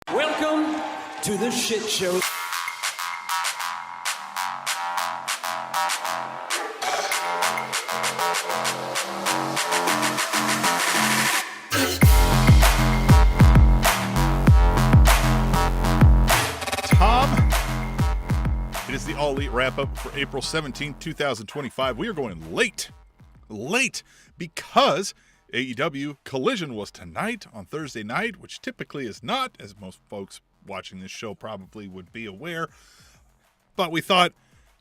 Welcome to the shit show. Tom, it is the All Elite Wrap-Up for April 17th, 2025. We are going late because AEW Collision was tonight on Thursday night, which typically is not, as most folks watching this show probably would be aware. But we thought,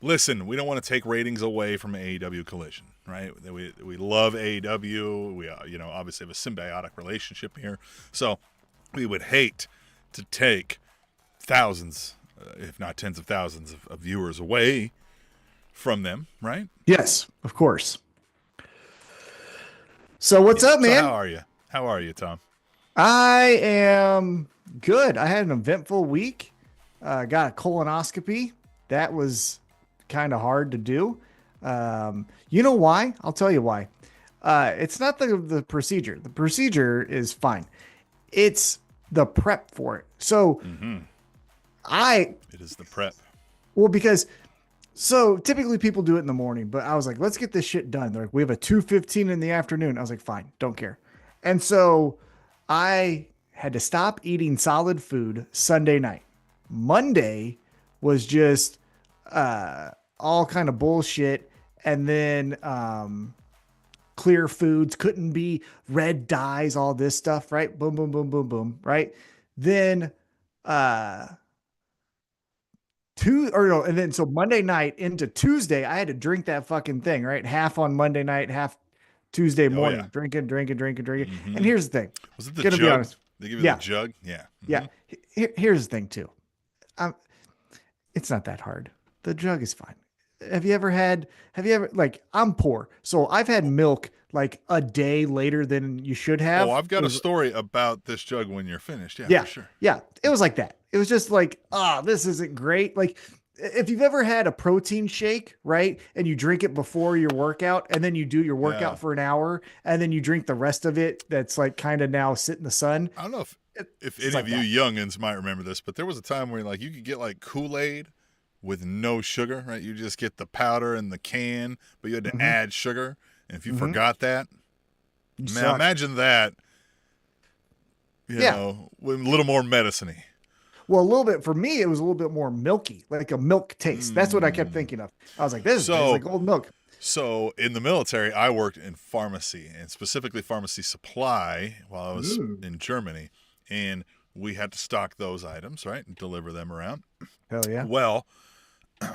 listen, we don't want to take ratings away from AEW Collision, right? We love AEW. We obviously have a symbiotic relationship here. So we would hate to take thousands, if not tens of thousands of viewers away from them, right? Yes, of course. So what's up, man? So how are you, Tom? I am good. I had an eventful week. Got a colonoscopy. That was kind of hard to do. You know why? I'll tell you why. It's not the procedure. The procedure is fine. It's the prep for it. So It is the prep. Well, because so typically people do it in the morning, but I was like, let's get this shit done. They're like, we have a 2:15 in the afternoon. I was like, fine, don't care. And so I had to stop eating solid food Sunday night. Monday was just all kind of bullshit. And then clear foods, couldn't be red dyes, all this stuff, right? Boom, boom, boom, boom, boom, right? Then so Monday night into Tuesday, I had to drink that fucking thing, right? Half on Monday night, half Tuesday morning, yeah. drinking. Mm-hmm. And here's the thing. Was it the Gonna jug? be honest. They give you Yeah. the jug? Yeah. Yeah. Here's the thing too. It's not that hard. The jug is fine. Have you ever like, I'm poor, so I've had milk like a day later than you should have. Oh, I've got a story about this jug when you're finished. Yeah, for sure. Yeah. It was like that. It was just like, this isn't great. Like if you've ever had a protein shake, right? And you drink it before your workout and then you do your workout for an hour and then you drink the rest of it. That's like kind of now sit in the sun. I don't know if any of you youngins might remember this, but there was a time where like you could get like Kool-Aid with no sugar, right? You just get the powder and the can, but you had to add sugar. And if you forgot that, man, imagine that, you know, with a little more medicine-y. Well, a little bit for me, it was a little bit more milky, like a milk taste. That's what I kept thinking of. I was like, this is like old milk. So in the military, I worked in pharmacy and specifically pharmacy supply while I was in Germany. And we had to stock those items, right? And deliver them around. Hell yeah. Well,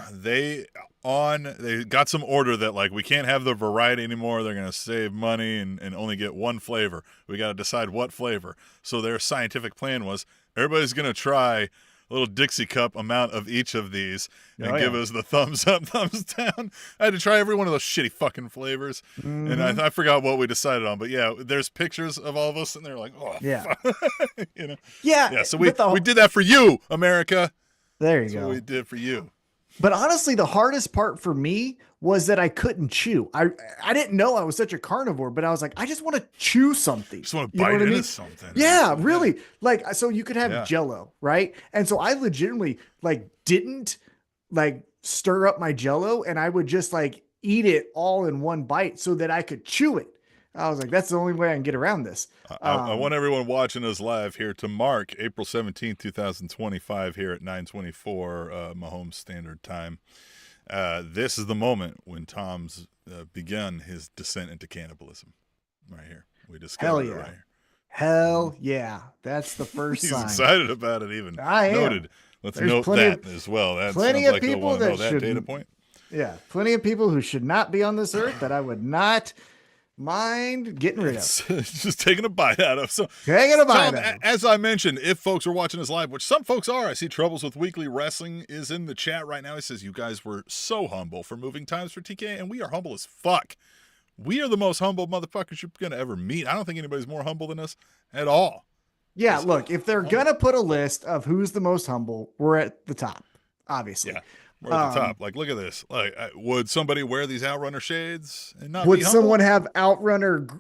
they got some order that like we can't have the variety anymore. They're going to save money and only get one flavor. We got to decide what flavor. So their scientific plan was everybody's going to try a little Dixie cup amount of each of these and give us the thumbs up, thumbs down. I had to try every one of those shitty fucking flavors. And I forgot what we decided on, but yeah, there's pictures of all of us and they're like, oh, yeah. you know? Yeah. So we did that for you, America. There you That's go. what we did for you. But honestly, the hardest part for me was that I couldn't chew. I didn't know I was such a carnivore, but I was like, I just want to chew something. Just want to bite into something. Yeah, really. Like, so you could have Jell-O, right? And so I legitimately like didn't like stir up my Jell-O and I would just like eat it all in one bite so that I could chew it. I was like, that's the only way I can get around this. I want everyone watching us live here to mark April 17th, 2025 here at 9:24 Mahomes Standard Time. This is the moment when Tom's begun his descent into cannibalism. Right here. We discovered it right here. Hell yeah. That's the first He's sign. excited about it even. I am. Noted. Let's note that as well. That plenty sounds of like people that should data point. Yeah. Plenty of people who should not be on this earth that I would not mind getting rid of. Just taking a bite out of. So, Tom, as I mentioned, if folks are watching us live, which some folks are, I see Troubles with Weekly Wrestling is in the chat right now. He says, you guys were so humble for moving times for TK, and we are humble as fuck. We are the most humble motherfuckers you're going to ever meet. I don't think anybody's more humble than us at all. Yeah, look, if they're going to put a list of who's the most humble, we're at the top, obviously. Yeah. We're at the top. Like, look at this. Like, would somebody wear these Outrunner shades and not Would be humble? someone have Outrunner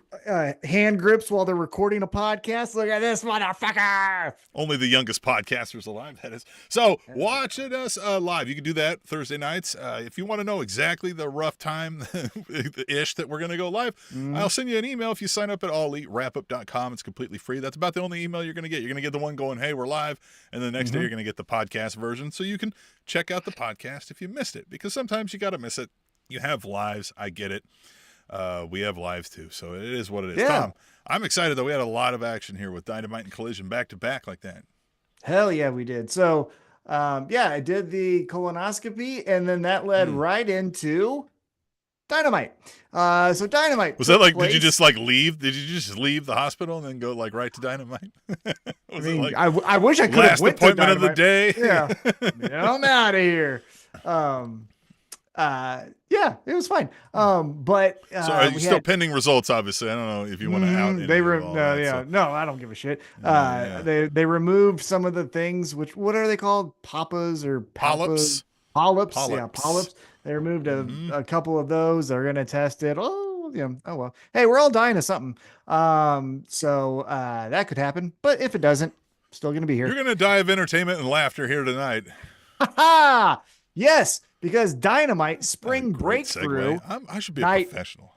hand grips while they're recording a podcast? Look at this motherfucker. Only the youngest podcasters alive, that is. So watching us live, you can do that Thursday nights. If you want to know exactly the rough time ish that we're going to go live, I'll send you an email if you sign up at alleatewrapup.com. It's completely free. That's about the only email you're going to get. You're going to get the one going, hey, we're live. And the next day you're going to get the podcast version. So you can check out the podcast if you missed it, because sometimes you got to miss it. You have lives. I get it. We have lives too. So it is what it is. Yeah. Tom, I'm excited that we had a lot of action here with Dynamite and Collision back to back like that. Hell yeah, we did. So, I did the colonoscopy, and then that led right into Dynamite. So Dynamite was that like? place. Did you just like leave? Did you just leave the hospital and then go like right to Dynamite? I wish I could have last went appointment to of the day? Yeah, I'm out of here. Yeah, it was fine. But so are you still pending results? Obviously, I don't know if you want to out. No, I don't give a shit. They removed some of the things. What are they called? Papas or polyps? Polyps. Yeah, polyps. They removed a couple of those. They're gonna test it. Oh, yeah. Oh well. Hey, we're all dying of something. So that could happen. But if it doesn't, still gonna be here. You're gonna die of entertainment and laughter here tonight. Ha ha! Yes, because Dynamite Spring Breakthrough. I should be a professional.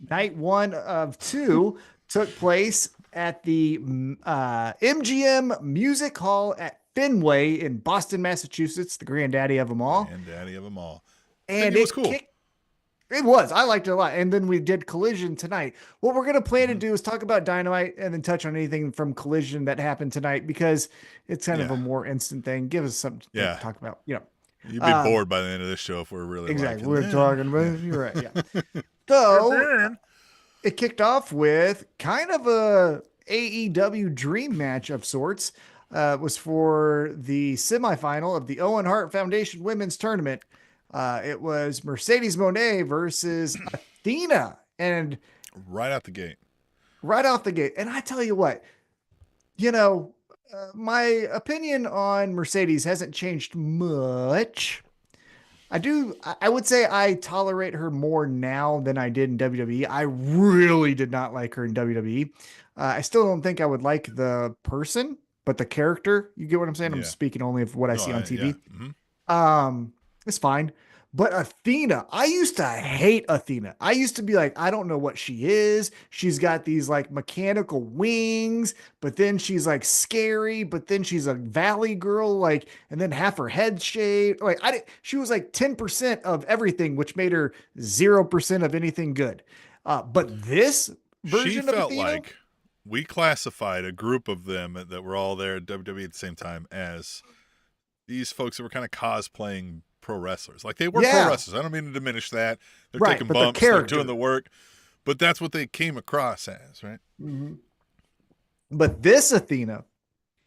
Night 1 of 2 took place at the MGM Music Hall at Fenway in Boston, Massachusetts, the granddaddy of them all. Granddaddy of them all. And it was cool. It was. I liked it a lot. And then we did Collision tonight. What we're going to plan to do is talk about Dynamite and then touch on anything from Collision that happened tonight, because it's kind of a more instant thing. Give us something to talk about. You know, you'd be bored by the end of this show if we're really exactly. We're talking about. You're right. Yeah. So it kicked off with kind of a AEW dream match of sorts. It was for the semifinal of the Owen Hart Foundation Women's Tournament. It was Mercedes Moné versus Athena, and right off the gate. And I tell you what, my opinion on Mercedes hasn't changed much. I would say I tolerate her more now than I did in WWE. I really did not like her in WWE. I still don't think I would like the person, but the character, you get what I'm saying? I'm speaking only of what I see on TV. Yeah. It's fine. But Athena, I used to hate Athena. I used to be like, I don't know what she is. She's got these like mechanical wings, but then she's like scary, but then she's a valley girl, like, and then half her head shaved. Like she was like 10% of everything, which made her 0% of anything good. But this version of Athena, like we classified a group of them that were all there at WWE at the same time as these folks that were kind of cosplaying pro wrestlers. Like they were pro wrestlers. I don't mean to diminish that. They're taking bumps, they're doing the work, but that's what they came across as, right? Mm-hmm. But this Athena,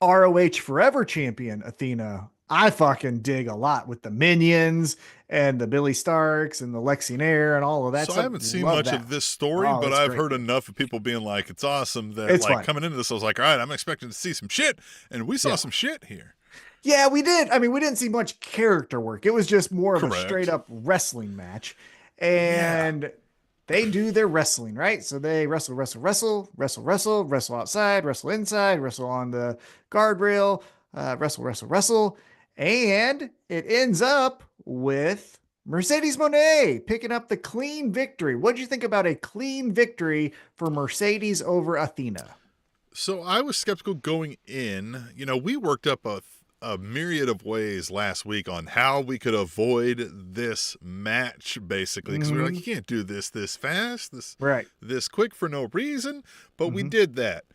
ROH Forever Champion Athena, I fucking dig a lot with the minions and the Billy Starks and the Lexi Nair and all of that. So stuff. I haven't seen much of this story, but I've heard enough of people being like, it's awesome that it's like fun. Coming into this, I was like, all right, I'm expecting to see some shit. And we saw some shit here. Yeah, we did. I mean, we didn't see much character work. It was just more of a straight up wrestling match. And they do their wrestling, right? So they wrestle outside, wrestle inside, wrestle on the guardrail, wrestle. And it ends up with Mercedes Moné picking up the clean victory. What did you think about a clean victory for Mercedes over Athena? So I was skeptical going in. You know, we worked up a myriad of ways last week on how we could avoid this match, basically, because we were like, you can't do this fast, this quick for no reason, but we did that.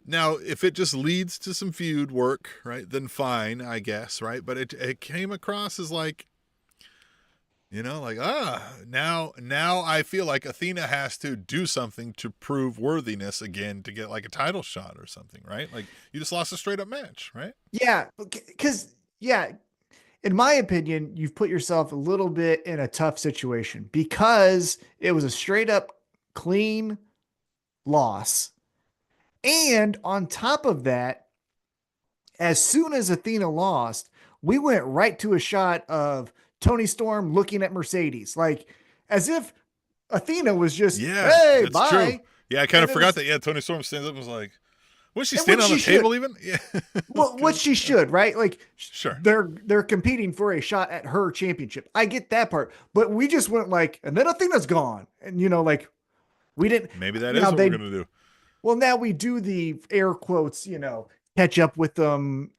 Now, if it just leads to some feud work, right, then fine, I guess, right? But it came across as like, now I feel like Athena has to do something to prove worthiness again to get like a title shot or something, right? Like you just lost a straight up match, right? Yeah, because in my opinion, you've put yourself a little bit in a tough situation because it was a straight up clean loss. And on top of that, as soon as Athena lost, we went right to a shot of Tony Storm looking at Mercedes, like as if Athena was just, Yeah, hey, that's true. bye. Yeah, I kind And of it forgot was, that. Yeah, Tony Storm stands up and was like, was she and standing what on the she should, table even? Yeah. well, what Okay. she should, right? Like Sure. they're competing for a shot at her championship. I get that part, but we just went like, and then Athena's gone, and like we didn't. Maybe that is Now what we're they, gonna do. well, now we do the air quotes, catch up with them,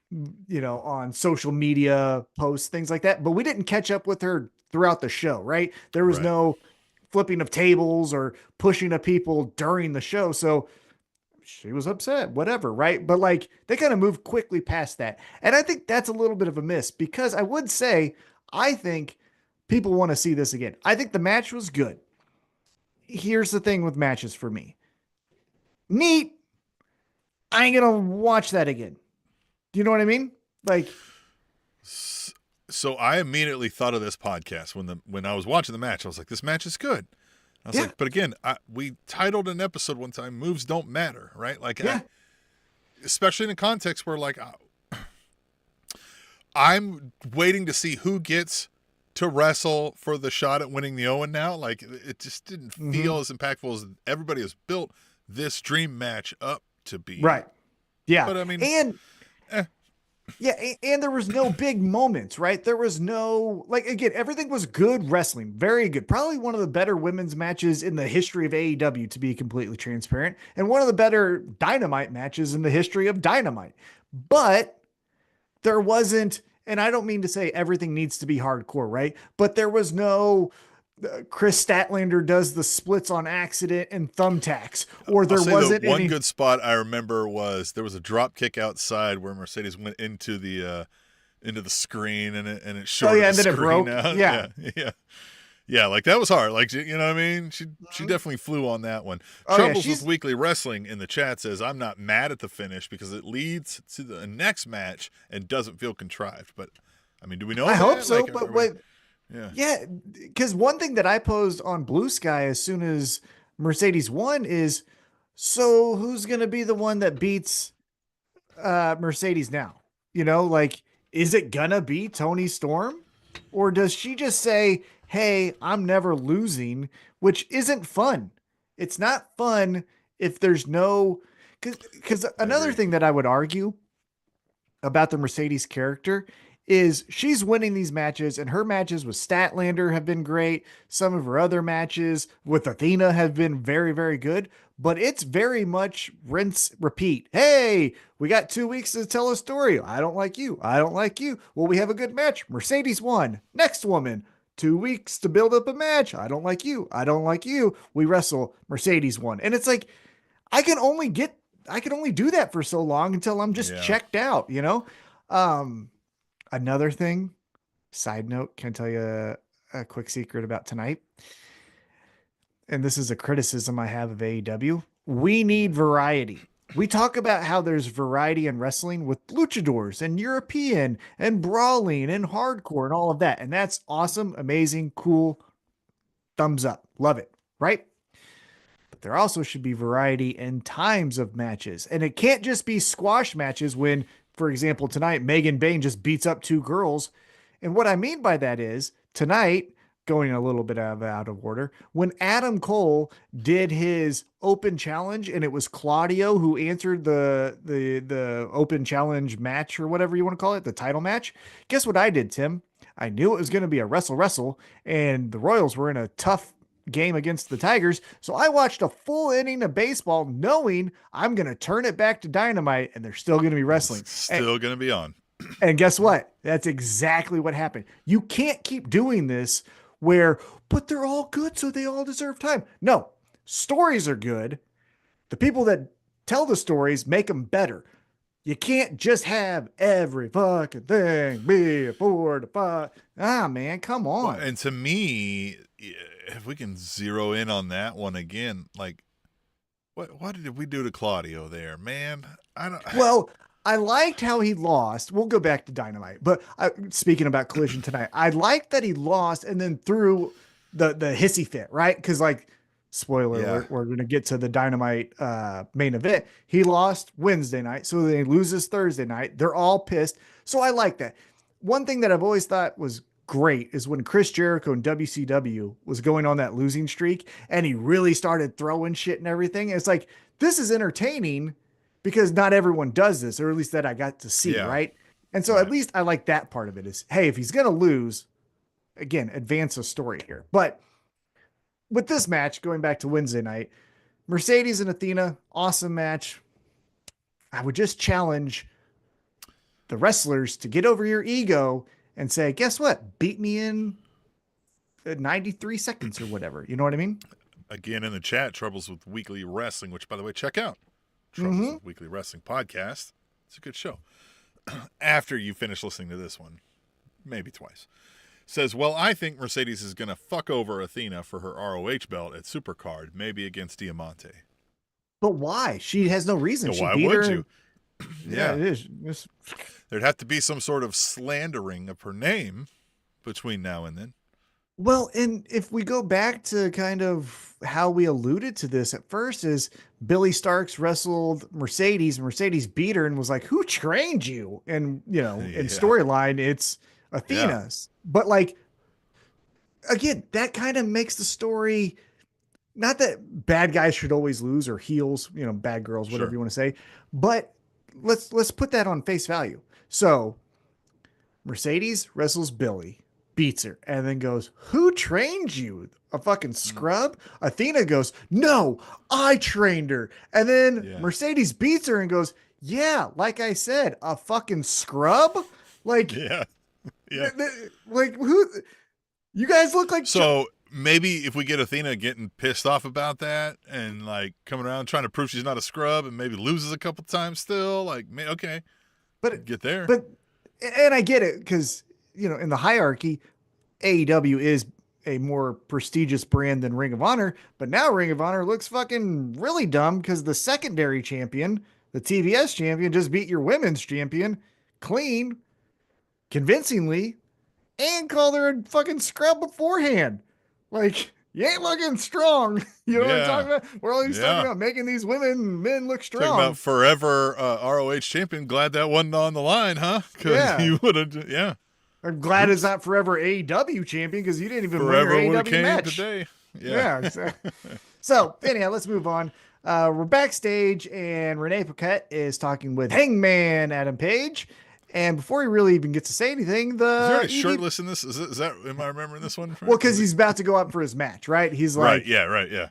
on social media posts, things like that. But we didn't catch up with her throughout the show, right? There was Right. no flipping of tables or pushing of people during the show. So she was upset, whatever, right? But like they kind of moved quickly past that. And I think that's a little bit of a miss because I would say, I think people want to see this again. I think the match was good. Here's the thing with matches for me. Neat. I ain't gonna watch that again. Do you know what I mean? Like, So I immediately thought of this podcast when I was watching the match. I was like, this match is good. I was yeah, like, but again, we titled an episode one time, "Moves Don't Matter," right? Like, yeah, especially in a context where like I'm waiting to see who gets to wrestle for the shot at winning the Owen now. Like, it just didn't feel as impactful as everybody has built this dream match up to be. right. Yeah. But I mean, and eh. yeah, and there was no big moments, right? There was no, like, again, everything was good wrestling, very good. Probably one of the better women's matches in the history of AEW, to be completely transparent, and one of the better Dynamite matches in the history of Dynamite. But there wasn't, and I don't mean to say everything needs to be hardcore, right? But there was no Chris Statlander does the splits on accident and thumbtacks, or there I'll say wasn't the one any. good spot I remember was there was a drop kick outside where Mercedes went into the screen and it shorted and the then it screen broke. out. Yeah. Yeah, like that was hard. Like, you know what I mean? She definitely flew on that one. Oh, yeah, Troubles she's- with Weekly Wrestling in the chat says, I'm not mad at the finish because it leads to the next match and doesn't feel contrived. But I mean, do we know? I that? hope so, Like, but are we- what? Yeah. Yeah, because one thing that I posed on Blue Sky as soon as Mercedes won is, so who's going to be the one that beats Mercedes now? Like, is it going to be Tony Storm? Or does she just say, hey, I'm never losing, which isn't fun. It's not fun if there's no, because another agree. thing that I would argue about the Mercedes character is she's winning these matches, and her matches with Statlander have been great. Some of her other matches with Athena have been very, very good, but it's very much rinse, repeat. Hey, we got 2 weeks to tell a story. I don't like you. I don't like you. Well, we have a good match. Mercedes won. Next woman. 2 weeks to build up a match. I don't like you. I don't like you. We wrestle. Mercedes won. And it's like, I can only do that for so long until I'm just checked out, Another thing, side note, can I tell you a quick secret about tonight? And this is a criticism I have of AEW. We need variety. We talk about how there's variety in wrestling with luchadors and European and brawling and hardcore and all of that. And that's awesome, amazing, cool. Thumbs up. Love it. Right? But there also should be variety in times of matches. And it can't just be squash matches when, for example, tonight, Megan Bain just beats up 2 girls. And what I mean by that is tonight, going a little bit out of order, when Adam Cole did his open challenge and it was Claudio who answered the open challenge match or whatever you want to call it, the title match. Guess what I did, Tim? I knew it was going to be a wrestle, and the Royals were in a tough game against the Tigers. So I watched a full inning of baseball knowing I'm going to turn it back to Dynamite and they're still going to be wrestling. Still going to be on. And guess what? That's exactly what happened. You can't keep doing this but they're all good, so they all deserve time. No, stories are good. The people that tell the stories make them better. You can't just have every fucking thing be a 4 to 5. Man, come on. Well, and to me, if we can zero in on that one again, like, what did we do to Claudio there, man? I don't. Well, I liked how he lost. We'll go back to Dynamite, but speaking about Collision tonight, I liked that he lost and then threw the hissy fit, right? Because like, spoiler alert, we're going to get to the Dynamite main event. He lost Wednesday night, so he loses Thursday night. They're all pissed. So I like that. One thing that I've always thought was great is when Chris Jericho in WCW was going on that losing streak and he really started throwing shit and everything. It's like, this is entertaining because not everyone does this, or at least that I got to see, Yeah. right? And so at least I like that part of it is, hey, if he's going to lose, again, advance a story here. But with this match, going back to Wednesday night, Mercedes and Athena, awesome match. I would just challenge the wrestlers to get over your ego and say, guess what? Beat me in 93 seconds or whatever. You know what I mean? Again, in the chat, Troubles with Weekly Wrestling, which, by the way, check out. Troubles with Weekly Wrestling podcast. It's a good show. After you finish listening to this one, maybe twice, says, well, I think Mercedes is going to fuck over Athena for her ROH belt at Supercard, maybe against Diamante. But why? She has no reason. Yeah, She why beat would her you? Yeah, it is. It's... There'd have to be some sort of slandering of her name between now and then. Well, and if we go back to kind of how we alluded to this at first is Billy Starks wrestled Mercedes, and Mercedes beat her and was like, who trained you? And, you know, in storyline, it's Athena's. Yeah. But like, again, that kind of makes the story, not that bad guys should always lose or heels, you know, bad girls, whatever you want to say, but let's put that on face value. So Mercedes wrestles Billy, beats her, and then goes, who trained you? A fucking scrub? Athena goes, no, I trained her. And then Mercedes beats her and goes, yeah, like I said, a fucking scrub? Like, like who? You guys look like... So maybe if we get Athena getting pissed off about that and like coming around trying to prove she's not a scrub and maybe loses a couple times still, like, okay, but get there. But, and I get it because, you know, in the hierarchy, AEW is a more prestigious brand than Ring of Honor, but now Ring of Honor looks fucking really dumb because the secondary champion, the TBS champion, just beat your women's champion clean, convincingly, and called her a fucking scrub beforehand. Like, you ain't looking strong. You know what I'm talking about? We're always talking about making these men look strong. Talking about forever ROH champion. Glad that wasn't on the line, huh? Because you would have, I'm glad it's not forever AEW champion because you didn't even forever win your AEW match. Today. Yeah. Exactly. So anyhow, let's move on. We're backstage and Renee Paquette is talking with Hangman Adam Page. And before he really even gets to say anything, is there any shirtless in this? Is that? Am I remembering this one? Well, because he's about to go out for his match, right? He's like, right.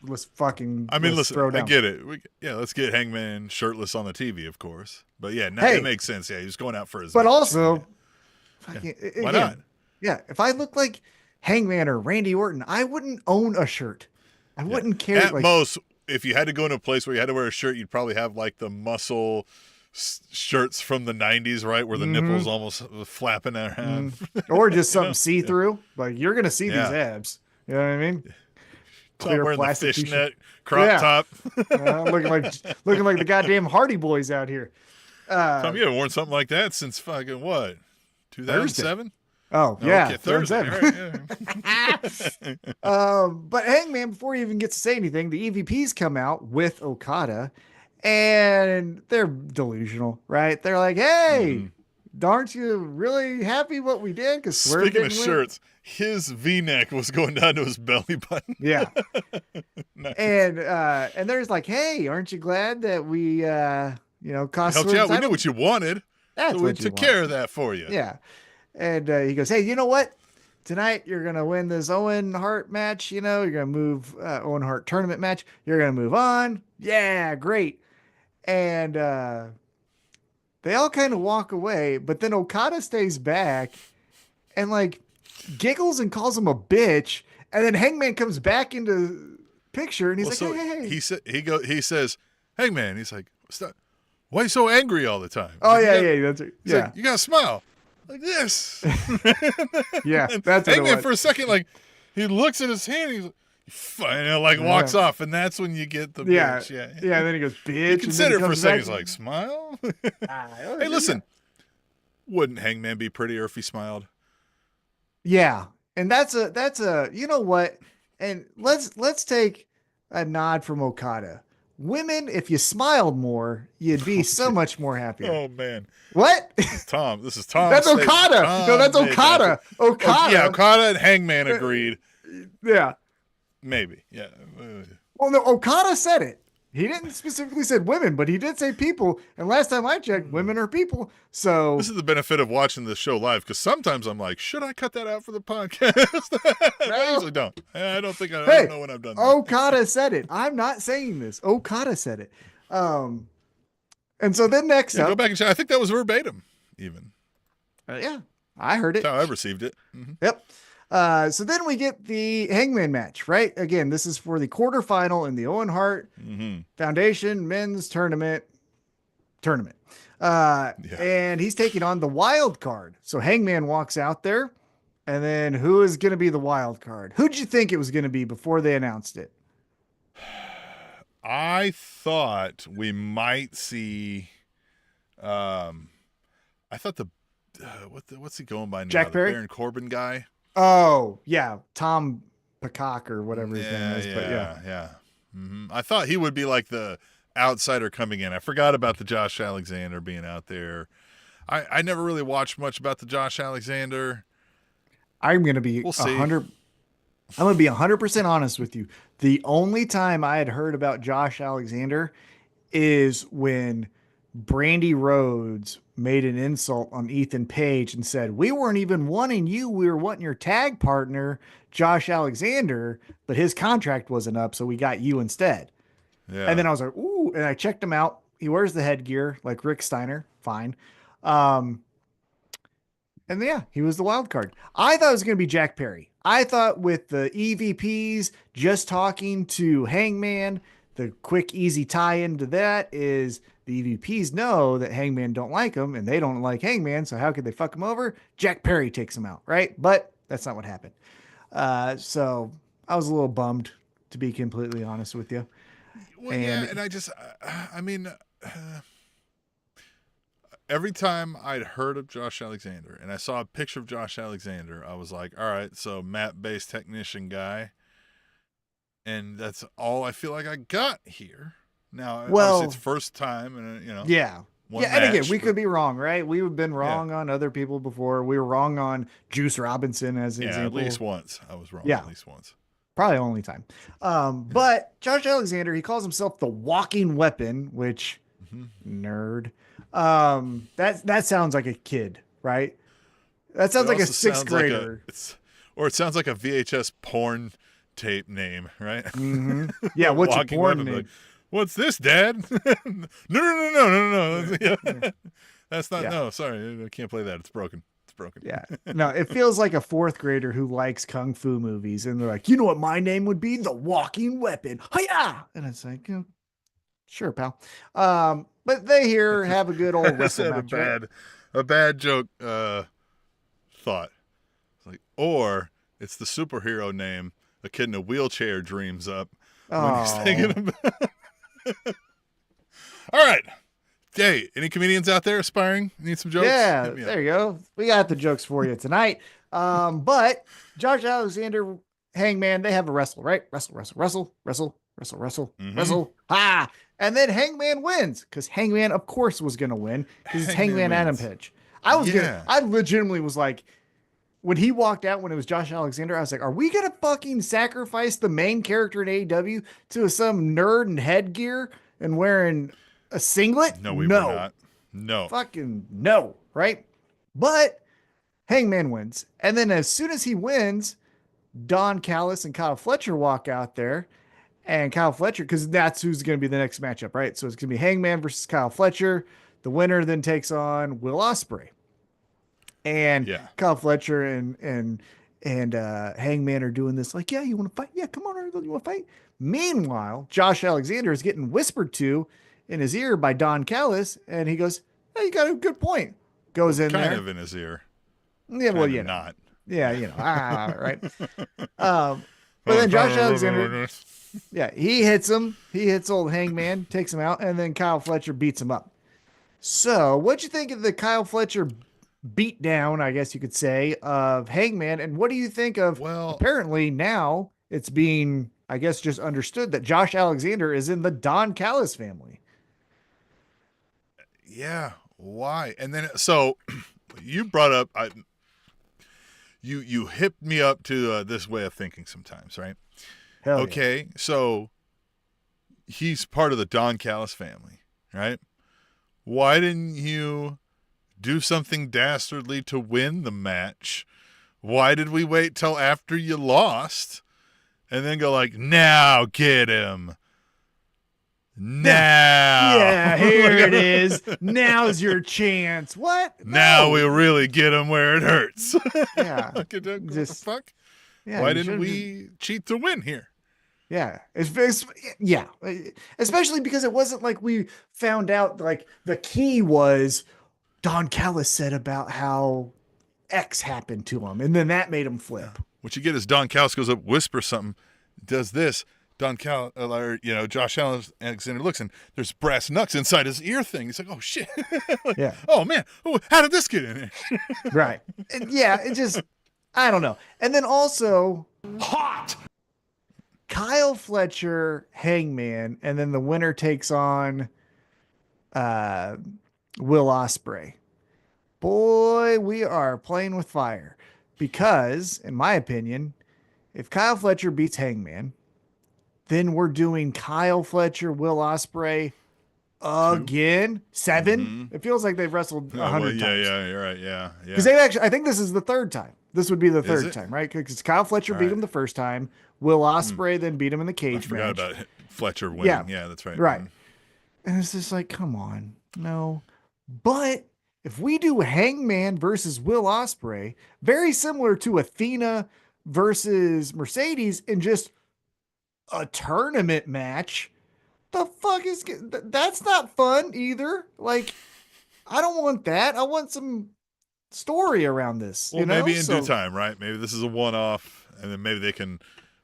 Let's fucking. I mean, listen, I get it. Let's get Hangman shirtless on the TV, of course. But now it makes sense. Yeah, he's going out for his. But match. also, why not? Yeah, if I look like Hangman or Randy Orton, I wouldn't own a shirt. I wouldn't care. At most, if you had to go into a place where you had to wear a shirt, you'd probably have like the muscle shirts from the 90s, right, where the nipples almost flapping around, or just something see-through. Like, you're gonna see these abs. You know what I mean? Clear wearing plastic the fishnet crop top, looking like the goddamn Hardy Boys out here. Tom, you haven't worn something like that since fucking what? 2007. Oh yeah, okay, Thursday. Right, but Hangman, before he even gets to say anything, the EVPs come out with Okada. And they're delusional, right? They're like, hey, aren't you really happy what we did? Because speaking of shirts, his V-neck was going down to his belly button. Yeah. Nice. And there's like, hey, aren't you glad that we, cost helped you out? We knew what you wanted. That's so we took care of that for you. Yeah. And he goes, hey, you know what? Tonight, you're going to win this Owen Hart match. You know, you're going to move Owen Hart tournament match. You're going to move on. Yeah, great. And they all kind of walk away, but then Okada stays back and like giggles and calls him a bitch. And then Hangman comes back into picture and he's like, hey. He says, Hangman, he's like, stop. Why are you so angry all the time? Oh, that's it. Yeah. Like, you got to smile like this. Yeah. That's Hangman for a second, like he looks at his hand. He's like, walks off, and that's when you get the bitch. Yeah. And then he goes, bitch. You consider it for a second. He's like, smile. Hey, listen. Wouldn't Hangman be prettier if he smiled? Yeah, and that's a you know what? And let's take a nod from Okada. women, if you smiled more, you'd be so much more happier. Oh man, What? Tom. This is Tom's That's statement. Okada. No, Tom that's made that. Okada. Yeah, Okada. Okada and Hangman agreed. Yeah. Maybe. Yeah. Well, no, Okada said it. He didn't specifically said women, but he did say people. And last time I checked, women are people. So This is the benefit of watching the show live, because sometimes I'm like, should I cut that out for the podcast? I usually don't. I don't think I don't know when I've done that. Okada said it. I'm not saying this. Okada said it. And so then next Yeah, up, go back and check. I think that was verbatim, even. yeah, I heard it. That's how I received it. Mm-hmm. Yep. So then we get the Hangman match, right? Again, this is for the quarterfinal in the Owen Hart Foundation Men's Tournament. And he's taking on the wild card. So Hangman walks out there, and then who is going to be the wild card? Who'd you think it was going to be before they announced it? I thought we might see. I thought what's he going by now? Jack Perry? The Baron Corbin guy. Oh yeah, Tom Peacock or whatever his name is. But yeah. Mm-hmm. I thought he would be like the outsider coming in. I forgot about the Josh Alexander being out there. I never really watched much about the Josh Alexander. I'm gonna be We'll see. 100. I'm gonna be 100% honest with you. The only time I had heard about Josh Alexander is when Brandy Rhodes made an insult on Ethan Page and said, "We weren't even wanting you. We were wanting your tag partner, Josh Alexander, but his contract wasn't up, so we got you instead." Yeah. And then I was like, "Ooh," and I checked him out. He wears the headgear like Rick Steiner. Fine. And yeah, he was the wild card. I thought it was going to be Jack Perry. I thought with the EVPs just talking to Hangman, the quick, easy tie into that is the EVPs know that Hangman don't like him and they don't like Hangman. So how could they fuck him over? Jack Perry takes him out, right? But that's not what happened. So I was a little bummed, to be completely honest with you. Well, yeah, and I mean, every time I'd heard of Josh Alexander and I saw a picture of Josh Alexander, I was like, all right, so map-based technician guy. And that's all I feel like I got here. Now, obviously it's first time, and yeah. one And again, match, we but- could be wrong, right? We've been wrong on other people before. We were wrong on Juice Robinson as an example. at least once. I was wrong. Yeah. At least once. Probably only time. But Josh Alexander, he calls himself the walking weapon, which nerd. That sounds like a kid, right? That sounds It like a also sixth sounds like grader. it sounds like a VHS porn tape name, right? Yeah, what's your Walking porn weapon, name? like, what's this, Dad? No. Yeah. That's not. Yeah. No, sorry, I can't play that. It's broken. It's broken. Yeah. No, it feels like a fourth grader who likes kung fu movies, and they're like, you know what my name would be? The walking weapon. Hiya! And it's like, sure, pal. But they here have a good old I wrestle said match. Right? a bad joke. Thought. It's like, or it's the superhero name a kid in a wheelchair dreams up when he's thinking about. All right. Hey, any comedians out there aspiring? Need some jokes? Yeah, Hit me up. there you go. We got the jokes for you tonight. But Josh Alexander, Hangman, they have a wrestle, right? Wrestle. Ah, and then Hangman wins because Hangman, of course, was going to win because it's Hangman Adam wins. Page. I legitimately was like, when he walked out, when it was Josh Alexander, I was like, are we going to fucking sacrifice the main character in AEW to some nerd in headgear and wearing a singlet? No, we were not. No. Fucking no, right? But Hangman wins. And then as soon as he wins, Don Callis and Kyle Fletcher walk out there. And Kyle Fletcher, because that's who's going to be the next matchup, right? So it's going to be Hangman versus Kyle Fletcher. The winner then takes on Will Ospreay. And Kyle Fletcher and Hangman are doing this like, yeah, you want to fight? Yeah, come on, you want to fight? Meanwhile, Josh Alexander is getting whispered to in his ear by Don Callis, and he goes, hey, you got a good point. Goes in there. Kind of in his ear. Yeah, well, you know. Not. Yeah, right. But then Josh Alexander, he hits him. He hits old Hangman, takes him out, and then Kyle Fletcher beats him up. So what'd you think of the Kyle Fletcher beat down, I guess you could say, of Hangman? And what do you think of, apparently now it's being I guess, just understood that Josh Alexander is in the Don Callis family. Yeah. Why? And then so you brought up you hipped me up to this way of thinking sometimes, right? Hell yeah. Okay, so he's part of the Don Callis family, right? Why didn't you do something dastardly to win the match? Why did we wait till after you lost and then go like, now get him? Now. Yeah, here it is. Now's your chance. What? Now No. we'll really get him where it hurts. Yeah. What the Just- fuck? Yeah, Why you didn't should've we cheat to win here? Yeah. Yeah. Especially because it wasn't like we found out like the key was Don Callis said about how X happened to him. And then that made him flip. What you get is Don Callis goes up, whispers something, does this. Don Callis, or, Josh Alexander looks and there's brass knucks inside his ear thing. He's like, oh shit. Like, Yeah. Oh man. Oh, how did this get in here? Right. And yeah. It just, I don't know. And then also Hot! Kyle Fletcher, Hangman, and then the winner takes on Will Ospreay. Boy, we are playing with fire because, in my opinion, if Kyle Fletcher beats Hangman, then we're doing Kyle Fletcher, Will Ospreay again. 7. It feels like they've wrestled 100 times. Yeah, you're right. Yeah. Because they've actually, I think this is the third time. This would be the third it? time, right? Because Kyle Fletcher beat right. him the first time. Will Ospreay then beat him in the I cage forgot match. about Fletcher winning. Yeah. Yeah, that's right. Right. And it's just like, come on. No. But if we do Hangman versus Will Ospreay, very similar to Athena versus Mercedes in just a tournament match, the fuck is that's not fun either. Like, I don't want that. I want some story around this. Well, you know? maybe in due time, right? Maybe this is a one-off, and then maybe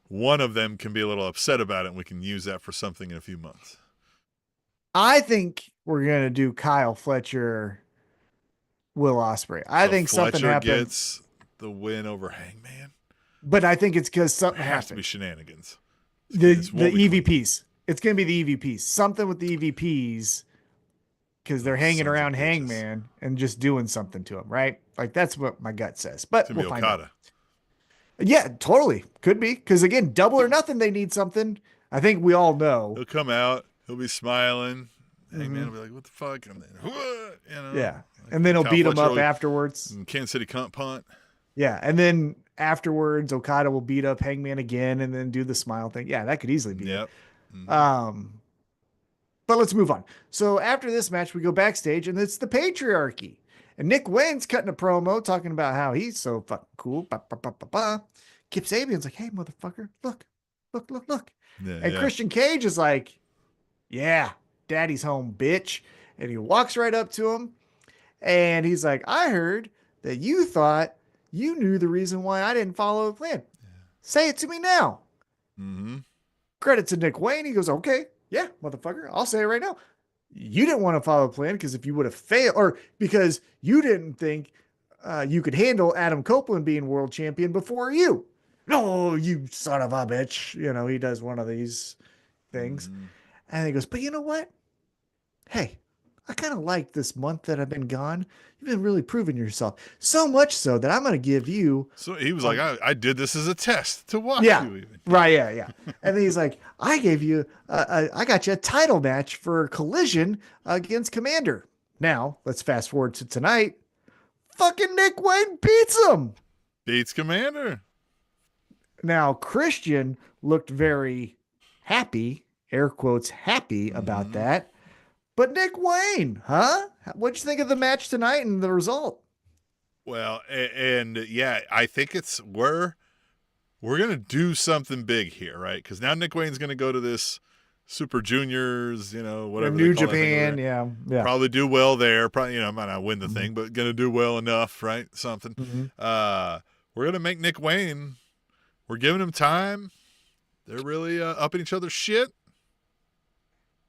one of them can be a little upset about it, and we can use that for something in a few months. I think we're gonna do Kyle Fletcher, Will Ospreay. I think Fletcher something happened, gets the win over Hangman. but I think it's because It something has to be happened. shenanigans. The It's what we call- EVPs. It's gonna be the EVPs. Something with the EVPs because they're hanging Sons of around bitches. Hangman and just doing something to him, right? Like that's what my gut says. But It's gonna we'll be find out. Okada. Yeah, totally. Could be. Because again, double or nothing, they need something. I think we all know. He'll come out. He'll be smiling. Hangman will be like, "What the fuck?" And then, Yeah. like And then he'll Kyle beat him Fletcher up will- afterwards. and Kansas City cunt punt. Yeah. And then afterwards, Okada will beat up Hangman again and then do the smile thing. Yeah, that could easily be it. Yep. But let's move on. So after this match, we go backstage and it's the patriarchy. And Nick Wayne's cutting a promo talking about how he's so fucking cool. Ba, ba, ba, ba, ba. Kip Sabian's like, hey, motherfucker, look. Yeah, And yeah. Christian Cage is like, yeah, daddy's home, bitch. And he walks right up to him and he's like, I heard that you thought you knew the reason why I didn't follow the plan. Say it to me now. Mm-hmm. Credit to Nick Wayne. He goes, okay, yeah, motherfucker, I'll say it right now. You didn't want to follow the plan because if you would have failed, or because you didn't think you could handle Adam Copeland being world champion before you. No, you son of a bitch. You know, he does one of these things. And he goes, but you know what? Hey, I kind of like this month that I've been gone. You've been really proving yourself. So much so that I'm going to give you. So he was like, I did this as a test to watch Yeah. you even. Right. Yeah. And then he's like, I gave you, I got you a title match for Collision against Commander. Now, let's fast forward to tonight. Fucking Nick Wayne beats him. Beats Commander. Now, Christian looked very happy, air quotes, happy about that. But Nick Wayne, huh? What'd you think of the match tonight and the result? Well, and yeah, I think we're gonna do something big here, right? Because now Nick Wayne's gonna go to this Super Juniors, whatever. New they call that thing over Japan, there. yeah. Probably do well there. Probably, might not win the thing, but gonna do well enough, right? Something. We're gonna make Nick Wayne. We're giving him time. They're really upping each other's shit.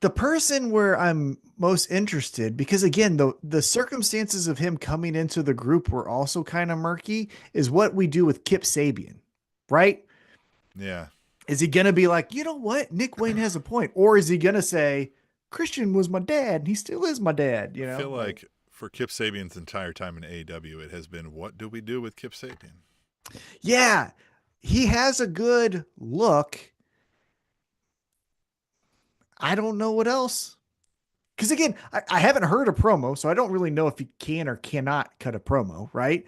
The person where I'm most interested, because again, the circumstances of him coming into the group were also kind of murky, is what we do with Kip Sabian, right? Yeah. Is he going to be like, you know what? Nick Wayne has a point. Or is he going to say, Christian was my dad and he still is my dad? I feel like for Kip Sabian's entire time in AEW, it has been, what do we do with Kip Sabian? Yeah, he has a good look. I don't know what else. Because again, I haven't heard a promo, so I don't really know if he can or cannot cut a promo, right?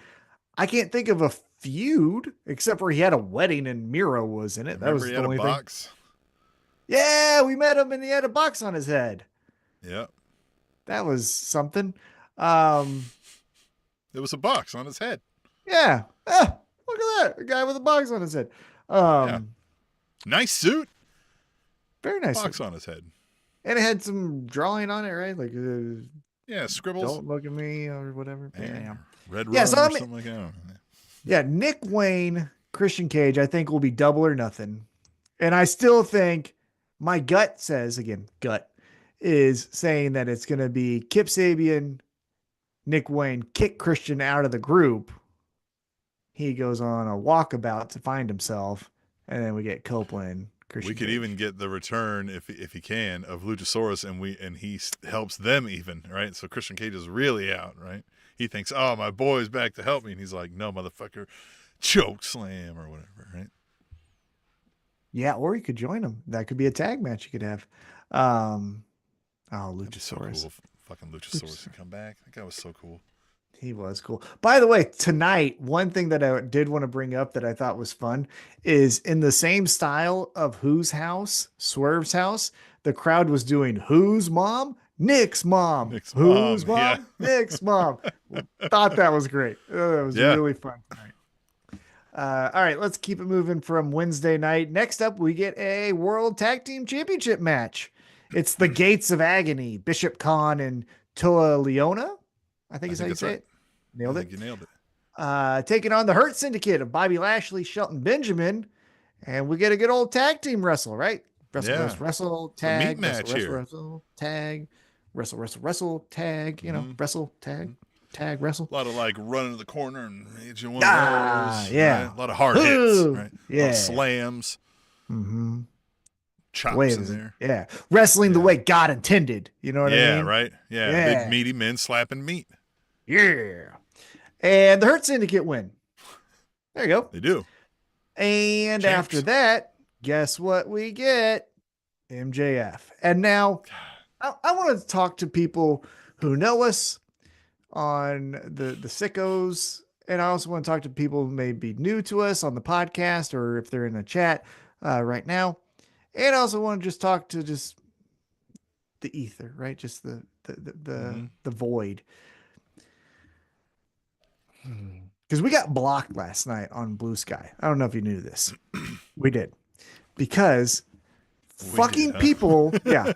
I can't think of a feud except for he had a wedding and Miro was in it. That Remember was he the had only a thing. box? Yeah, we met him and he had a box on his head. Yeah. That was something. Um, There was a box on his head. yeah. Look at that. A guy with a box on his head. Yeah. Nice suit. Very nice. Box on his head. And it had some drawing on it, right? Like, yeah, scribbles. Don't look at me or whatever. Yeah. Red rum or something like that. Yeah, Nick Wayne, Christian Cage, I think will be double or nothing. And I still think my gut says, again, gut is saying that it's going to be Kip Sabian, Nick Wayne, kick Christian out of the group. He goes on a walkabout to find himself. And then we get Copeland. Christian we could Cage. even get the return if he can of Luchasaurus, and he helps them even, right? So Christian Cage is really out, right? He thinks, oh, my boy's back to help me, and he's like, no, motherfucker, choke slam or whatever, right? Yeah, or you could join him. That could be a tag match you could have. Luchasaurus. So cool. Fucking Luchasaurus to come back. That guy was so cool. He was cool. By the way, tonight, one thing that I did want to bring up that I thought was fun is in the same style of Who's House, Swerve's house, the crowd was doing Who's Mom? Nick's Mom. Who's Mom? Yeah. Nick's Mom. Thought that was great. It was really fun tonight. All right, let's keep it moving from Wednesday night. Next up, we get a World Tag Team Championship match. It's the Gates of Agony, Bishop Khan and Toa Leona. I think is how you say it. Nailed it. You nailed it. Taking on the Hurt Syndicate of Bobby Lashley, Shelton Benjamin, and we get a good old tag team wrestle, right? Wrestle, tag, wrestle, tag, wrestle, tag, wrestle, tag, tag, wrestle. A lot of like running to the corner and hitting one of those. Yeah. Right? A lot of hard hits, right? Yeah. A lot of slams. Mm-hmm. Chops in there. Yeah. Wrestling the way God intended. You know what I mean? Yeah, right? Yeah. Big meaty men slapping meat. Yeah. And the Hurt Syndicate win. There you go. They do. And after that, guess what we get? MJF. And now I want to talk to people who know us on the sickos. And I also want to talk to people who may be new to us on the podcast or if they're in the chat right now. And I also want to just talk to just the ether, right? Just the void. Because we got blocked last night on Blue Sky. I don't know if you knew this. We did. Because people, yeah.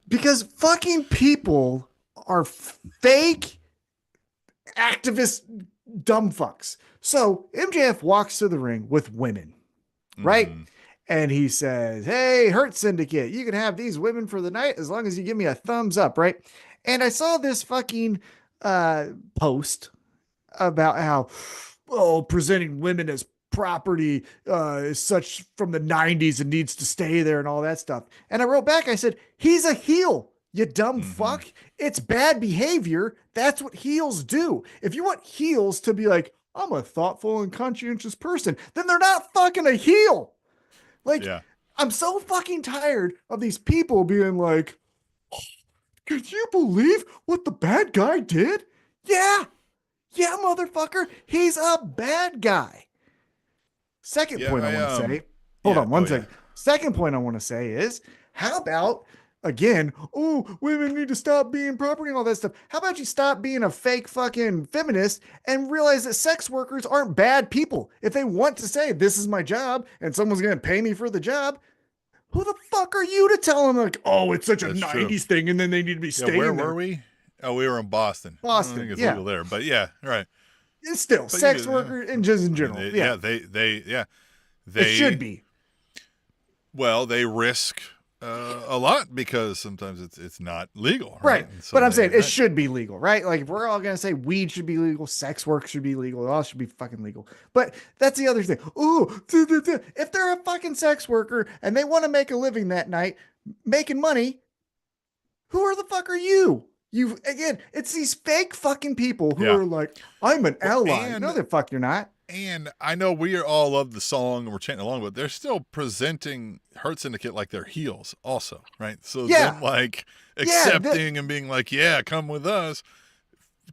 Because fucking people are fake activist dumb fucks. So MJF walks to the ring with women, right? And he says, hey, Hurt Syndicate, you can have these women for the night as long as you give me a thumbs up, right? And I saw this fucking post about how presenting women as property is such from the 90s and needs to stay there and all that stuff. And I wrote back, I said, he's a heel, you dumb fuck. It's bad behavior. That's what heels do. If you want heels to be like, I'm a thoughtful and conscientious person, then they're not fucking a heel. Like, I'm so fucking tired of these people being like, could you believe what the bad guy did? Yeah, motherfucker. He's a bad guy. Second point I want to say, hold on one second. Second point I want to say is, how about, again, women need to stop being property and all that stuff. How about you stop being a fake fucking feminist and realize that sex workers aren't bad people? If they want to say, this is my job and someone's going to pay me for the job, who the fuck are you to tell them like, it's such a 90s thing and then they need to be staying there? Where were we? Oh, we were in Boston. I think it's legal there, but yeah, right. It's still sex workers and just in general. They it should be. Well, they risk A lot, because sometimes it's not legal, right? Right. And so But I'm saying it right. should be legal, right? Like if we're all going to say weed should be legal, sex work should be legal, it all should be fucking legal. But that's the other thing. Ooh, if they're a fucking sex worker and they want to make a living that night making money, who are the fuck are you? You again, it's these fake fucking people who Yeah. are like, I'm an Well, ally. No, the fuck you're not. And I know we are all love the song and we're chanting along, but they're still presenting Hurt Syndicate like they're heels also, right? So Yeah. them like Yeah, accepting and being like, yeah, come with us,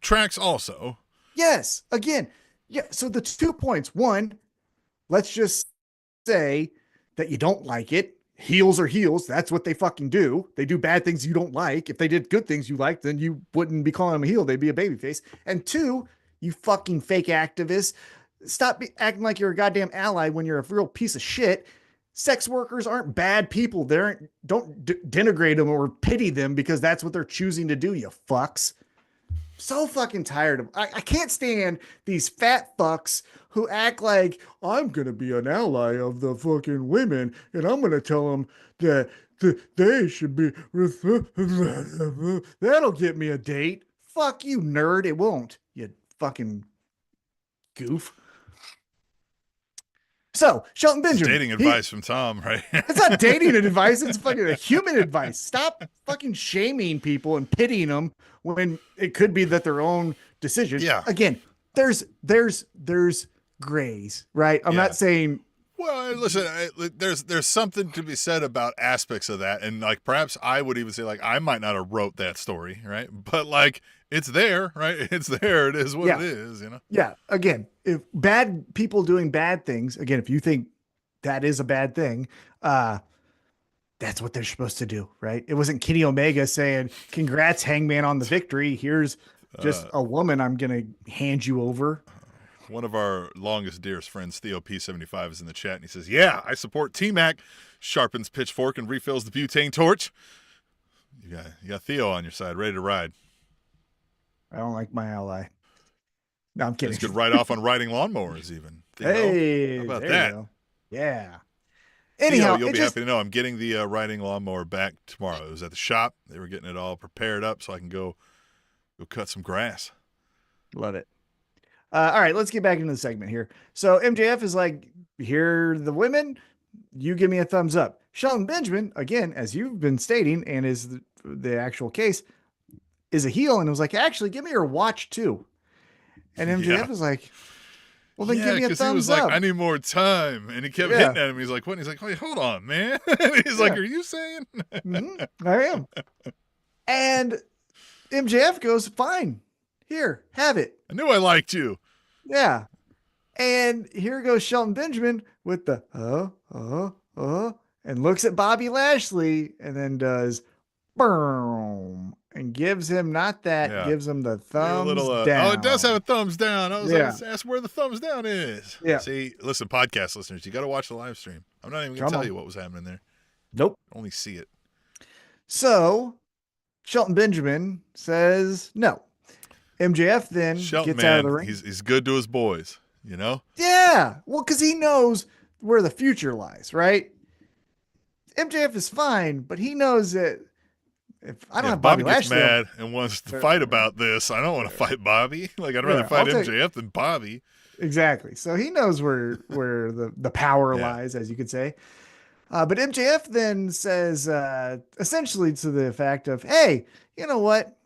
tracks also. Yes. Again, yeah. So the 2 points. One, let's just say that you don't like it. Heels are heels. That's what they fucking do. They do bad things you don't like. If they did good things you like, then you wouldn't be calling them a heel. They'd be a babyface. And two, you fucking fake activists. Stop acting like you're a goddamn ally when you're a real piece of shit. Sex workers aren't bad people. Don't denigrate them or pity them because that's what they're choosing to do, you fucks. So fucking tired of I can't stand these fat fucks who act like I'm gonna be an ally of the fucking women and I'm gonna tell them that they should be that'll get me a date. Fuck you, nerd. It won't. You fucking goof. So Shelton This is Benjamin, dating advice from Tom, right? it's not dating advice. It's fucking a human advice. Stop fucking shaming people and pitying them when it could be that their own decision. Yeah. Again, there's grays, right? I'm Yeah. not saying. Well, listen, there's something to be said about aspects of that, and like perhaps I would even say like I might not have wrote that story, right? But like it's there, right? It's there. It is what it is, you know. Yeah. Again, if bad people doing bad things, again, if you think that is a bad thing, that's what they're supposed to do, right? It wasn't Kenny Omega saying, "Congrats, Hangman, on the victory. Here's just a woman I'm gonna hand you over." One of our longest, dearest friends, Theo P75, is in the chat, and he says, yeah, I support T-Mac, sharpens pitchfork and refills the butane torch. You got Theo on your side, ready to ride. I don't like my ally. No, I'm kidding. He's good write off on riding lawnmowers, even. Theo, Hey, how about there that? you go. Yeah. Anyhow, Theo, you'll be happy to know I'm getting the riding lawnmower back tomorrow. It was at the shop. They were getting it all prepared up so I can go cut some grass. Love it. All right, let's get back into the segment here. So MJF is like, here are the women, you give me a thumbs up. Shelton Benjamin, again, as you've been stating, and is the actual case, is a heel, and was like, actually, give me your watch too. And MJF is like, well, then give me a thumbs he was up. like, I need more time. And he kept hitting at him. He's like, what? And he's like, wait, hold on, man. And he's like, are you saying? I am. And MJF goes, fine. Here, have it. I knew I liked you. Yeah. And here goes Shelton Benjamin with the and looks at Bobby Lashley and then does boom and gives him not that, gives him the thumbs down. Oh, it does have a thumbs down. I was Yeah. like, ask where the thumbs down is. Yeah. See, listen, podcast listeners, you got to watch the live stream. I'm not even going to tell you what was happening there. Nope. Only see it. So Shelton Benjamin says no. MJF then gets out of the ring. He's good to his boys, you know? Yeah. Well, because he knows where the future lies, right? MJF is fine, but he knows that if I don't have Bobby gets Lashley mad and wants to fight about this, I don't want to fight Bobby. Like I'd rather fight MJF than Bobby. Exactly. So he knows where the power lies, as you could say. But MJF then says essentially to the effect of, hey, you know what?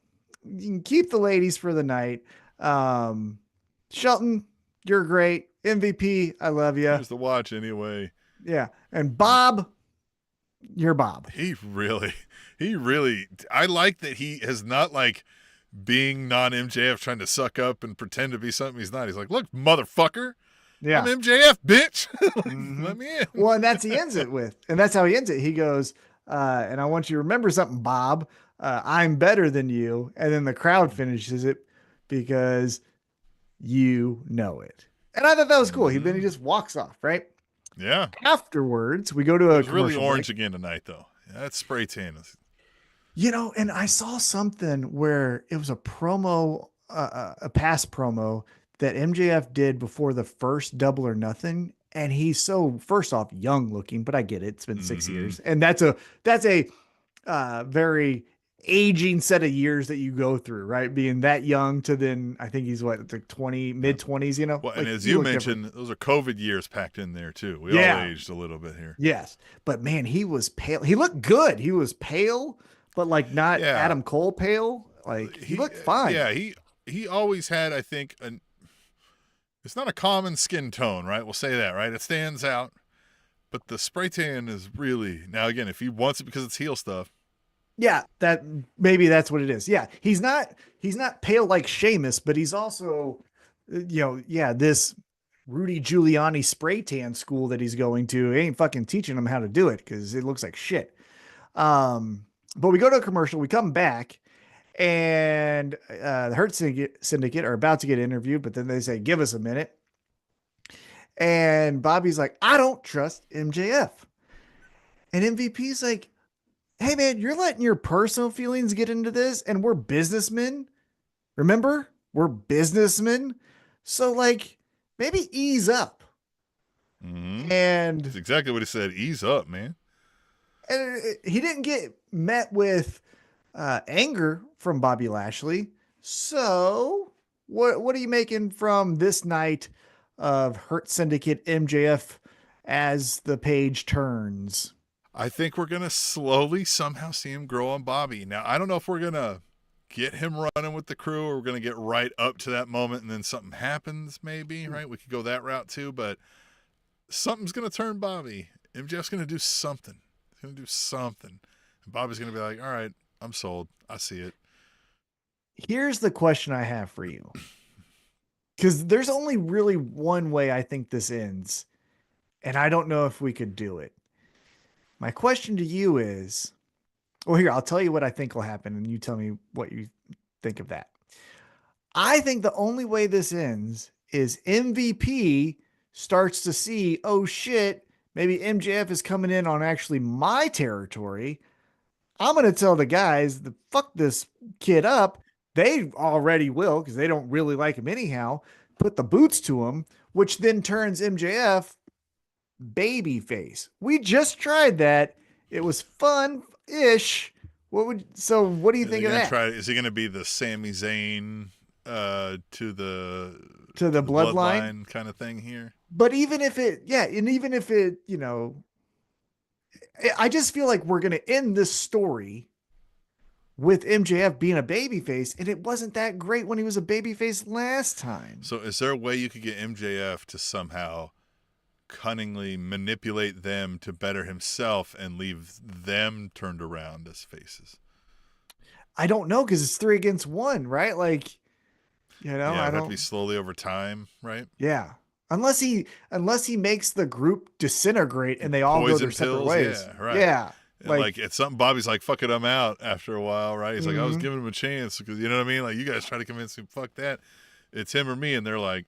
You can keep the ladies for the night. Shelton, you're great. MVP, I love you. Here's the watch anyway. Yeah. And Bob, you're Bob. He really, I like that he has not like being non-MJF trying to suck up and pretend to be something he's not. He's like, look, motherfucker. Yeah. I'm MJF, bitch. Let me in. Well, and that's he ends it with. And that's how he ends it. He goes, and I want you to remember something, Bob. I'm better than you. And then the crowd finishes it because you know it. And I thought that was cool. Then he just walks off, right? Yeah. Afterwards, we go to It's really orange again tonight, though. Yeah, that's spray tan. You know, and I saw something where it was a promo, a past promo that MJF did before the first Double or Nothing. And he's so, first off, young looking, but I get it. It's been 6 years. Mm-hmm. And that's a very aging set of years that you go through, right? Being that young to then, I think he's what, like 20, Yeah. mid 20s, Well, and like as you you look different. mentioned, those are COVID years packed in there too. We all Yeah. aged a little bit here. Yes. But man, he was pale. He looked good. He was pale, but like not Yeah, Adam Cole pale. Like he he looked fine. yeah he always had, I think, it's not a common skin tone, right? We'll say that, right? It stands out, but the spray tan is really, now again, if he wants it because it's heel stuff. Yeah, that maybe that's what it is. Yeah, he's not pale like Sheamus, but he's also, yeah, this Rudy Giuliani spray tan school that he's going to ain't fucking teaching him how to do it because it looks like shit. But we go to a commercial, we come back, and the Hurt Syndicate are about to get interviewed, but then they say, "Give us a minute," and Bobby's like, "I don't trust MJF," and MVP's like, "Hey man, you're letting your personal feelings get into this, and we're businessmen. Remember, we're businessmen. So like, maybe ease up." Mm-hmm. That's And, exactly what he said. Ease up, man. he didn't get met with anger from Bobby Lashley. So what are you making from this night of Hurt Syndicate MJF as the page turns? I think we're going to slowly somehow see him grow on Bobby. Now, I don't know if we're going to get him running with the crew or we're going to get right up to that moment and then something happens, maybe, right? We could go that route too, but something's going to turn Bobby. MJF's going to do something. He's going to do something. And Bobby's going to be like, all right, I'm sold. I see it. Here's the question I have for you. Because there's only really one way I think this ends, and I don't know if we could do it. My question to you is, well, here, I'll tell you what I think will happen, and you tell me what you think of that. I think the only way this ends is MVP starts to see, oh shit, maybe MJF is coming in on actually my territory. I'm going to tell the guys to fuck this kid up. They already will because they don't really like him anyhow. Put the boots to him, which then turns MJF babyface. We just tried that. It was fun ish. What do you think of that? Is he going to be the Sami Zayn to the Bloodline kind of thing here? But even if it, yeah, and even if it, I just feel like we're going to end this story with MJF being a babyface, and it wasn't that great when he was a babyface last time. So is there a way you could get MJF to somehow cunningly manipulate them to better himself and leave them turned around as faces? I don't know, because it's 3 against 1, right? Like, yeah, I it'd have don't to be slowly over time, right? Yeah. Unless he makes the group disintegrate and they all go Poison their separate pills, ways. yeah, right. Yeah. Like it's something Bobby's like, fuck it, I'm out after a while, right? He's like, I was Mhm. giving him a chance because you know what I mean? Like you guys try to convince him, fuck that. It's him or me, and they're like,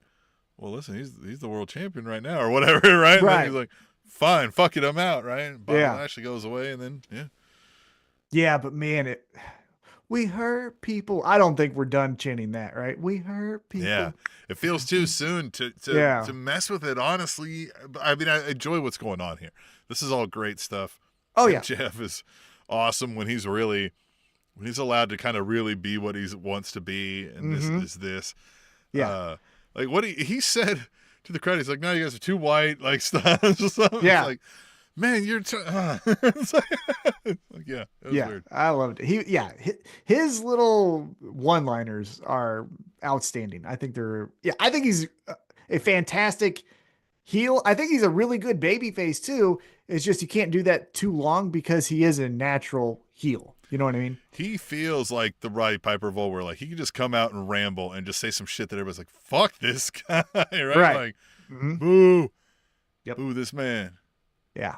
well, listen, he's the world champion right now, or whatever, right? And then he's like, fine, fuck it, I'm out, right? And Bobby Lashley goes away, and then Yeah, but man, we hurt people. I don't think we're done chanting that, right? We hurt people. Yeah, it feels too soon to mess with it. Honestly, I mean, I enjoy what's going on here. This is all great stuff. Oh yeah, Jeff is awesome when he's allowed to kind of really be what he wants to be, and this is this. Yeah, like what he said to the crowd. He's like, "No, you guys are too white." Like stuff. Yeah. It's like, man, you're. It's like, yeah, it was weird. I loved it. His little one-liners are outstanding. I think I think he's a fantastic heel. I think he's a really good babyface too. It's just you can't do that too long because he is a natural heel. You know what I mean? He feels like the Roddy Piper of old, where like he could just come out and ramble and just say some shit that everybody's like, "Fuck this guy," right? Like, boo, boo this man. Yeah.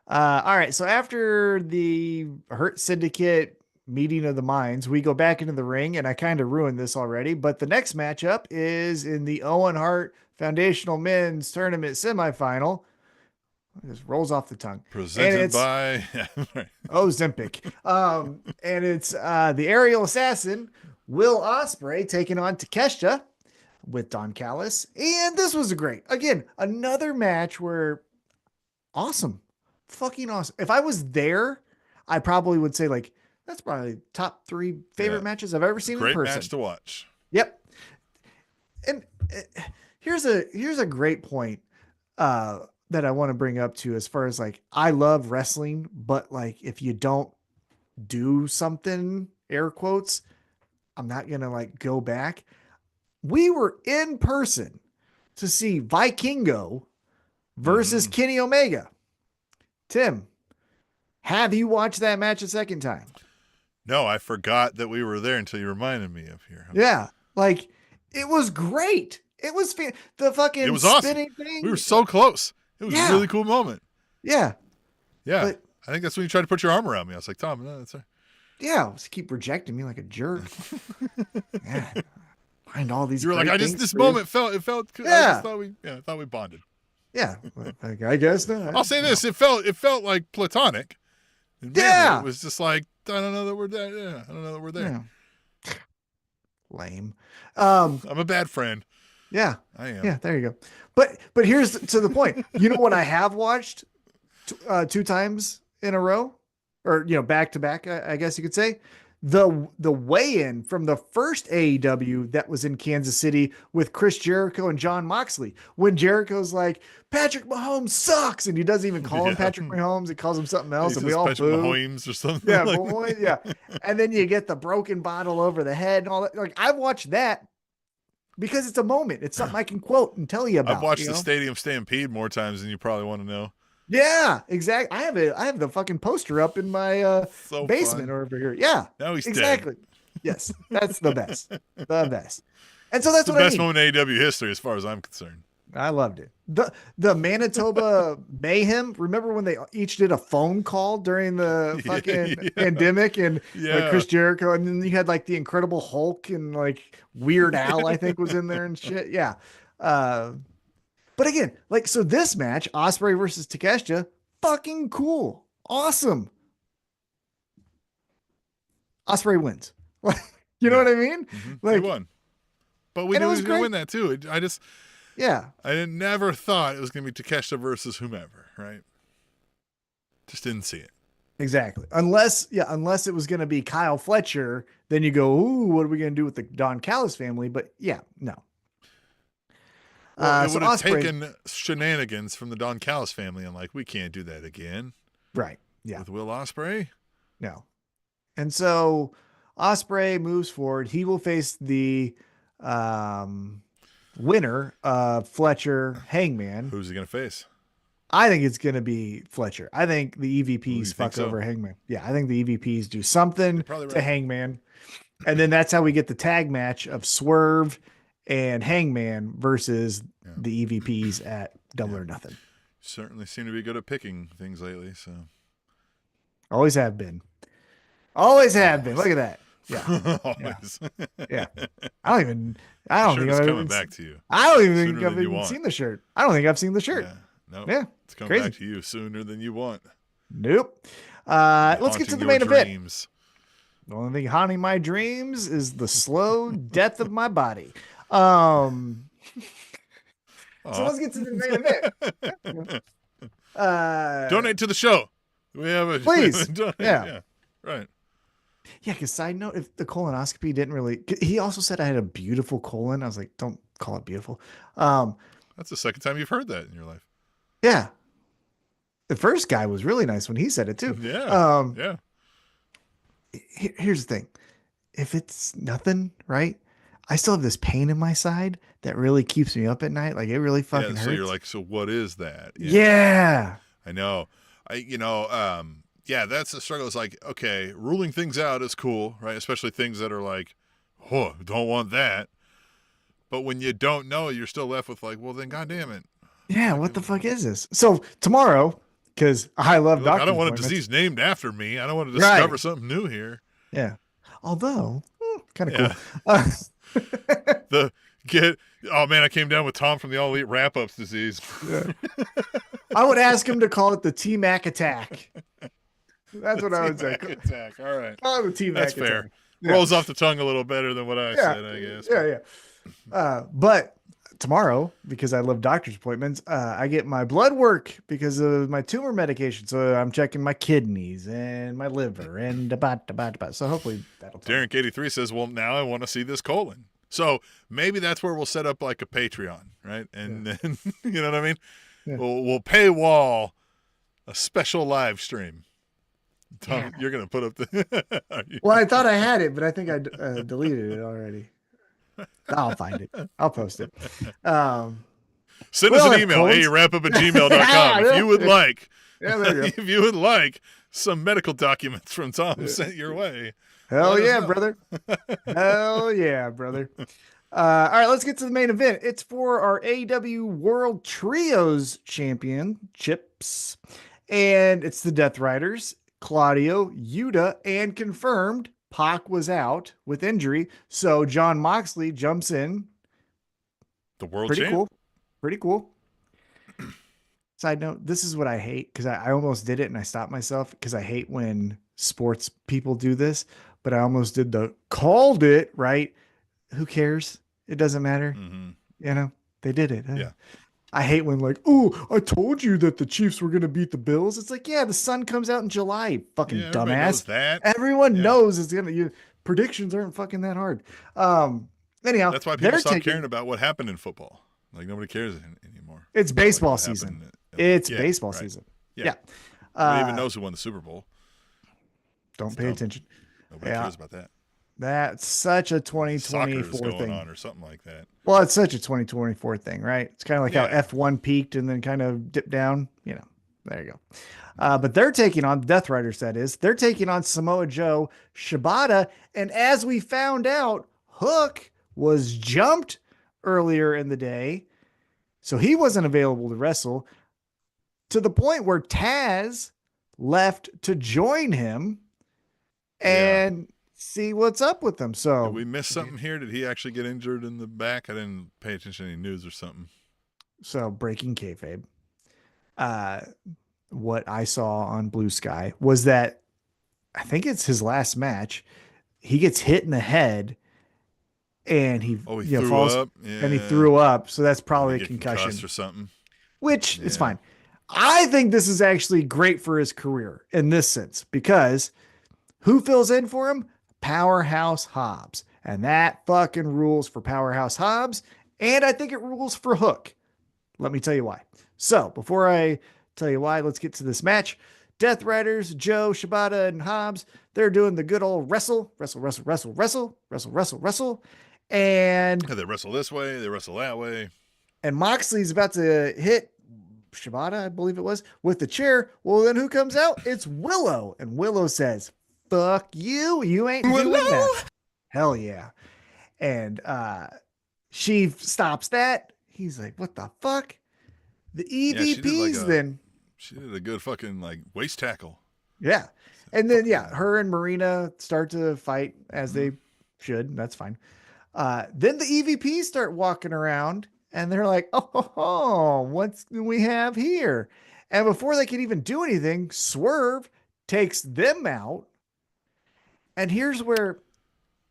All right. So after the Hurt Syndicate meeting of the minds, we go back into the ring, and I kind of ruined this already. But the next matchup is in the Owen Hart Foundational Men's Tournament semifinal. It just rolls off the tongue. Presented by Ozempic. And it's the aerial assassin Will Ospreay taking on Takeshita. with Don Callis. And this was again, another match where awesome, fucking awesome. If I was there, I probably would say like, that's probably top 3 favorite Yeah. matches I've ever seen in Great person. match to watch. Yep. And here's a great point that I want to bring up to, as far as like, I love wrestling, but like, if you don't do something, air quotes, I'm not going to like go back. We were in person to see Vikingo versus Kenny Omega. Tim, have you watched that match a second time? No, I forgot that we were there until you reminded me of here. Yeah. Like, it was great. It was the fucking It was awesome. spinning thing. We were so close. It was a really cool moment. Yeah. Yeah. But, I think that's when you tried to put your arm around me. I was like, Tom, no, that's right. yeah. Just keep rejecting me like a jerk. Yeah. Find all these. You were like, this moment felt. Yeah. I thought we bonded. Yeah. Like, I guess not. I'll say this: it felt like platonic. And man, Yeah. It was just like, I don't know that we're there. Yeah, I don't know that we're there. Yeah. Lame. I'm a bad friend. Yeah. I am. Yeah. There you go. But here's to the point. You know what I have watched 2 times in a row, or back to back, I guess you could say. The weigh-in from the first AEW that was in Kansas City with Chris Jericho and John Moxley, when Jericho's like, Patrick Mahomes sucks, and he doesn't even call him Patrick Mahomes, he calls him something else, and we all Patrick boo. Mahomes or something. Yeah, like yeah. And then you get the broken bottle over the head and all that. Like, I've watched that because it's a moment. It's something I can quote and tell you about. I've watched the Stadium Stampede more times than you probably want to know. Yeah, exactly. I have the fucking poster up in my basement over here. Yeah. Now he's exactly. dead. Yes, that's the best. The best. And so that's the what best I mean. moment in AEW history, as far as I'm concerned. I loved it. The Manitoba Mayhem. Remember when they each did a phone call during the fucking pandemic, and like Chris Jericho, and then you had like the Incredible Hulk and like Weird Al, I think, was in there and shit. Yeah. But again, like, so this match, Ospreay versus Takeshita, fucking cool. Awesome. Ospreay wins. You know what I mean? Mm-hmm. Like, he won. But we knew he was going to win that too. I never thought it was going to be Takeshita versus whomever, right? Just didn't see it. Exactly. Unless it was going to be Kyle Fletcher, then you go, ooh, what are we going to do with the Don Callis family? But yeah, no. Well, it would have taken shenanigans from the Don Callis family, and like, we can't do that again. Right. Yeah. With Will Ospreay? No. And so Ospreay moves forward. He will face the winner of Fletcher Hangman. Who's he going to face? I think it's going to be Fletcher. I think the EVPs fuck over Hangman. Yeah, I think the EVPs do something to Hangman. And then that's how we get the tag match of Swerve and Hangman versus the EVPs at Double or Nothing. Certainly seem to be good at picking things lately. So always have been. Always have been. Look at that. Yeah. Always. Yeah. I don't think it's coming back to you. I don't even think I've even seen the shirt. I don't think I've seen the shirt. Yeah. No. Yeah. It's coming back to you sooner than you want. Nope. Let's get to the main event. The only thing haunting my dreams is the slow death of my body. So let's get to the main event. Donate to the show. We have a please. Yeah. Right. Yeah, because side note, if the colonoscopy didn't really, he also said I had a beautiful colon. I was like, don't call it beautiful. That's the second time you've heard that in your life. Yeah. The first guy was really nice when he said it too. Yeah. Yeah. Here's the thing. If it's nothing, right? I still have this pain in my side that really keeps me up at night. Like, it really fucking hurts. So you're like, so what is that? Yeah. I know. Yeah, that's the struggle. It's like, okay, ruling things out is cool, right? Especially things that are like, oh, don't want that. But when you don't know, you're still left with like, well, then goddamn it. Yeah, what the fuck is this? So tomorrow, because I love doctor. I don't want a disease named after me. I don't want to discover something new here. Yeah. Although, kind of cool. Oh man, I came down with Tom from the All Elite Wrap-Ups disease. Yeah. I would ask him to call it the T-Mac attack. That's what I would say. Attack. All right. Call it the T-Mac attack. That's fair. Yeah. Rolls off the tongue a little better than what I said, I guess. Yeah. But tomorrow, because I love doctor's appointments, I get my blood work because of my tumor medication. So I'm checking my kidneys and my liver and da. So hopefully that'll tell me. Derek 83 says, well, now I want to see this colon. So maybe that's where we'll set up like a Patreon, right? And then, you know what I mean? Yeah. We'll paywall a special live stream. Tom, you're going to put up the. Well, I thought I had it, but I think I deleted it already. I'll find it. I'll post it. Send we us all an have email, colds. wrapup@gmail.com. If you would like, Yeah, there you go. if you would like some medical documents from Tom sent your way. Hell let us yeah, know. brother. Hell yeah, brother. All right, let's get to the main event. It's for our AW World Trios Championships, and it's the Death Riders, Claudio, Yuta, and confirmed Pac was out with injury. So John Moxley jumps in. The world Pretty champ. cool. Pretty cool. Side note, this is what I hate because I almost did it and I stopped myself because I hate when sports people do this, but I almost did called it, right? Who cares? It doesn't matter. Mm-hmm. You know, they did it. Yeah. I hate when like, oh, I told you that the Chiefs were going to beat the Bills. It's like, yeah, the sun comes out in July, you fucking Yeah, everybody knows dumbass. that. Everyone Yeah. knows it's going to, predictions aren't fucking that hard. Anyhow, That's why people they're stop caring about what happened in football. Like nobody cares anymore. It's about, baseball what season. happened. It's Yeah, baseball right. season. Yeah. Nobody even knows who won the Super Bowl. Don't pay attention. Nobody Yeah. cares about that. That's such a Soccer is 2024 going thing. on or something like that. Well, it's such a 2024 thing, right? It's kind of like how Yeah. F1 peaked and then kind of dipped down. You know, there you go. But they're taking on Death Riders, that is. They're taking on Samoa Joe, Shibata. And as we found out, Hook was jumped earlier in the day. So he wasn't available to wrestle to the point where Taz left to join him and see what's up with them. So Did we miss something here? Did he actually get injured in the back? I didn't pay attention to any news or something. So breaking kayfabe. What I saw on Blue Sky was that I think it's his last match. He gets hit in the head and he, Threw falls up. and he Yeah. threw up. So that's Did probably he a get concussion, concussed or something. which is Yeah. fine. I think this is actually great for his career in this sense because who fills in for him? Powerhouse Hobbs. And that fucking rules for Powerhouse Hobbs. And I think it rules for Hook. Let me tell you why. So before I tell you why, let's get to this match. Death Riders, Joe, Shibata, and Hobbs, they're doing the good old wrestle. And Yeah, they wrestle this way, they wrestle that way. Moxley's about to hit Shibata, I believe it was, with the chair. Well, then who comes out? It's Willow. And Willow says, fuck you. You ain't doing that. Hell yeah. And she stops that. He's like, what the fuck? The EVPs then. She did a good fucking waist tackle. Yeah. And then, her and Marina start to fight as they should. That's fine. Then the EVPs start walking around and they're like, oh, what do we have here? And before they can even do anything, Swerve takes them out. And here's where,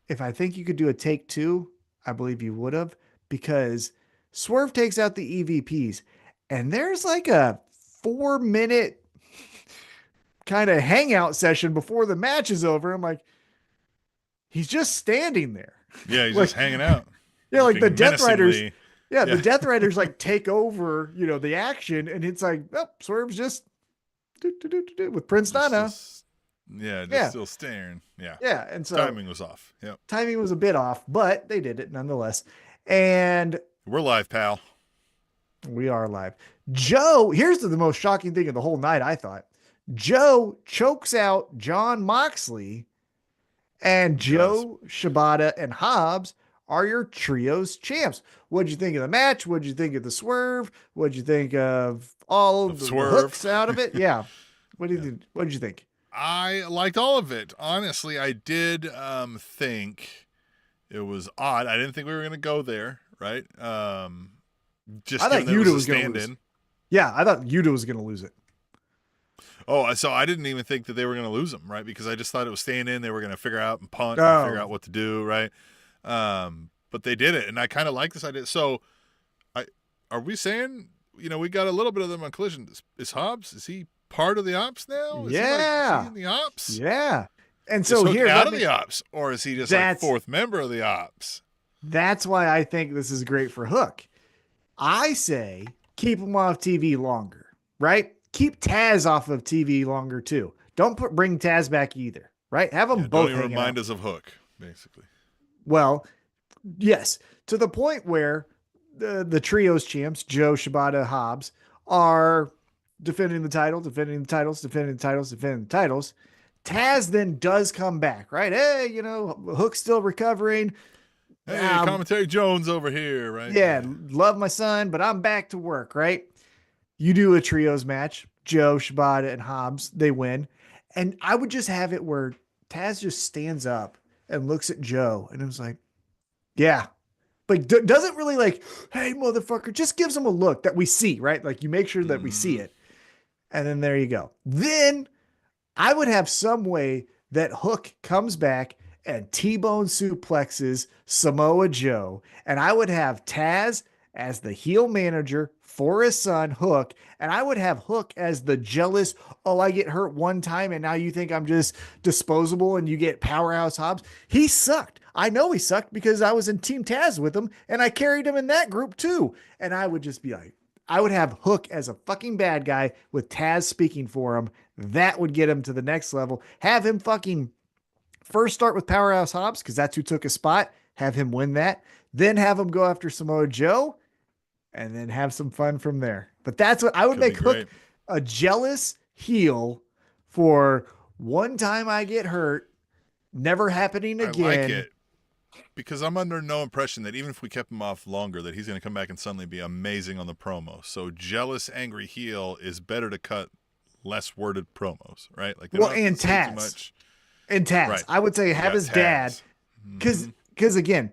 if I think you could do a take two, I believe you would have, because Swerve takes out the EVPs and there's like a 4-minute kind of hangout session before the match is over. I'm like, he's just standing there. Yeah, he's just hanging out. Yeah, like the Looking Death Riders. menacingly. Yeah, the Death Riders take over, the action, and it's like, oh, Swerve's just with Prince Nana. Still staring. Yeah. Yeah, and so Timing was off. Yep. timing was a bit off, but they did it nonetheless. And We're live, pal. we are live. Joe, here's the most shocking thing of the whole night, I thought. Joe chokes out John Moxley, and Joe, Shibata, and Hobbs are your trios champs. What'd you think of the match? What'd you think of the swerve? What'd you think of all of the hooks out of it? Yeah. What did you think? I liked all of it. Honestly, I did think it was odd. I didn't think we were going to go there, right? I thought Yuta was going to lose. Yeah, I thought Yuta was going to lose it. Oh, so I didn't even think that they were going to lose them, right? Because I just thought it was staying in. They were going to figure out and punt and figure out what to do, right? but they did it, and I kind of like this idea. So, are we saying, we got a little bit of them on Collision? Is Hobbs? Is he part of the ops now? Is he in the ops? Yeah. And Is so Hook here, out of the ops, or is he just like fourth member of the ops? That's why I think this is great for Hook. I say keep him off TV longer, right? Keep Taz off of TV longer too. Don't bring Taz back either, right? Have them both. Don't even remind us of Hook, basically. Well, yes, to the point where the trios champs, Joe, Shibata, Hobbs, are defending the title, defending the titles, defending the titles, defending the titles. Taz then does come back, right? Hey, Hook's still recovering. Hey, Commentary Jones over here, right? Yeah, love my son, but I'm back to work, right? You do a trios match, Joe, Shibata, and Hobbs, they win. And I would just have it where Taz just stands up and looks at Joe and it was like, yeah. Like, doesn't really like, hey, motherfucker, just gives him a look that we see, right? Like, you make sure that we see it. And then there you go. Then I would have some way that Hook comes back and T-bone suplexes Samoa Joe. And I would have Taz as the heel manager for his son, Hook. And I would have Hook as the jealous, oh, I get hurt one time and now you think I'm just disposable and you get Powerhouse Hobbs. He sucked. I know he sucked because I was in Team Taz with him and I carried him in that group too. And I would just be like, I would have Hook as a fucking bad guy with Taz speaking for him. That would get him to the next level. Have him fucking first start with Powerhouse Hobbs because that's who took his spot. Have him win that. Then have him go after Samoa Joe and then have some fun from there. But that's what I would make Hook a jealous heel for one time I get hurt, never happening again. I like it. Because I'm under no impression that even if we kept him off longer, that he's going to come back and suddenly be amazing on the promo. So jealous, angry heel is better to cut less worded promos, right? Like, and Taz. And Taz. Right. I would say have his dad. Because again,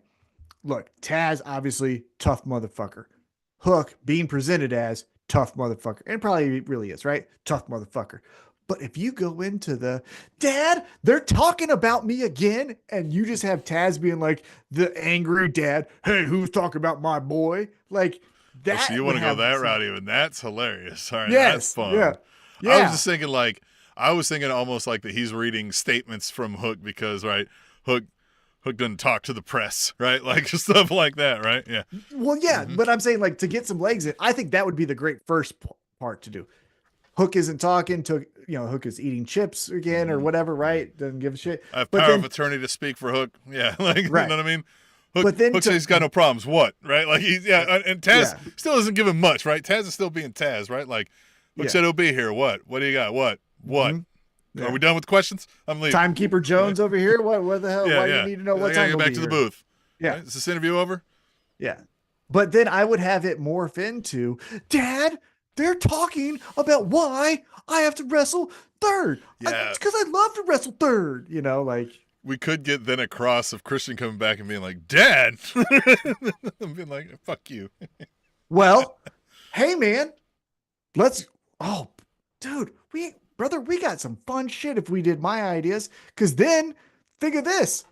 look, Taz, obviously, tough motherfucker. Hook being presented as tough motherfucker. And probably really is, right? Tough motherfucker. But if you go into the dad, they're talking about me again. And you just have Taz being like the angry dad. Hey, who's talking about my boy? Like that. So you want to go that route even? That's hilarious. All right. Yes, that's fun. Yeah. I was just thinking I was thinking almost like that he's reading statements from Hook because, right, Hook doesn't talk to the press, right? Like stuff like that, right? Yeah. Well, yeah. But I'm saying like to get some legs in, I think that would be the great first part to do. Hook isn't talking to, Hook is eating chips again or whatever, right? Doesn't give a shit. I have power of attorney to speak for Hook. Yeah. Like, right. You know what I mean? Hook says he's got no problems. What? Right? Like, and Taz still doesn't give him much, right? Taz is still being Taz, right? Like, Hook said he'll be here. What? What do you got? What? Mm-hmm. Yeah. Are we done with questions? I'm leaving. Timekeeper Jones over here. What the hell? Why do you need to know what time? I gotta get back to the booth. Yeah. Right? Is this interview over? Yeah. But then I would have it morph into, Dad, they're talking about why I have to wrestle third. Yeah. It's because I love to wrestle third. Like we could get then a cross of Christian coming back and being like, Dad. I'm being like, fuck you. Well, hey man, dude, we got some fun shit if we did my ideas. Cause then think of this.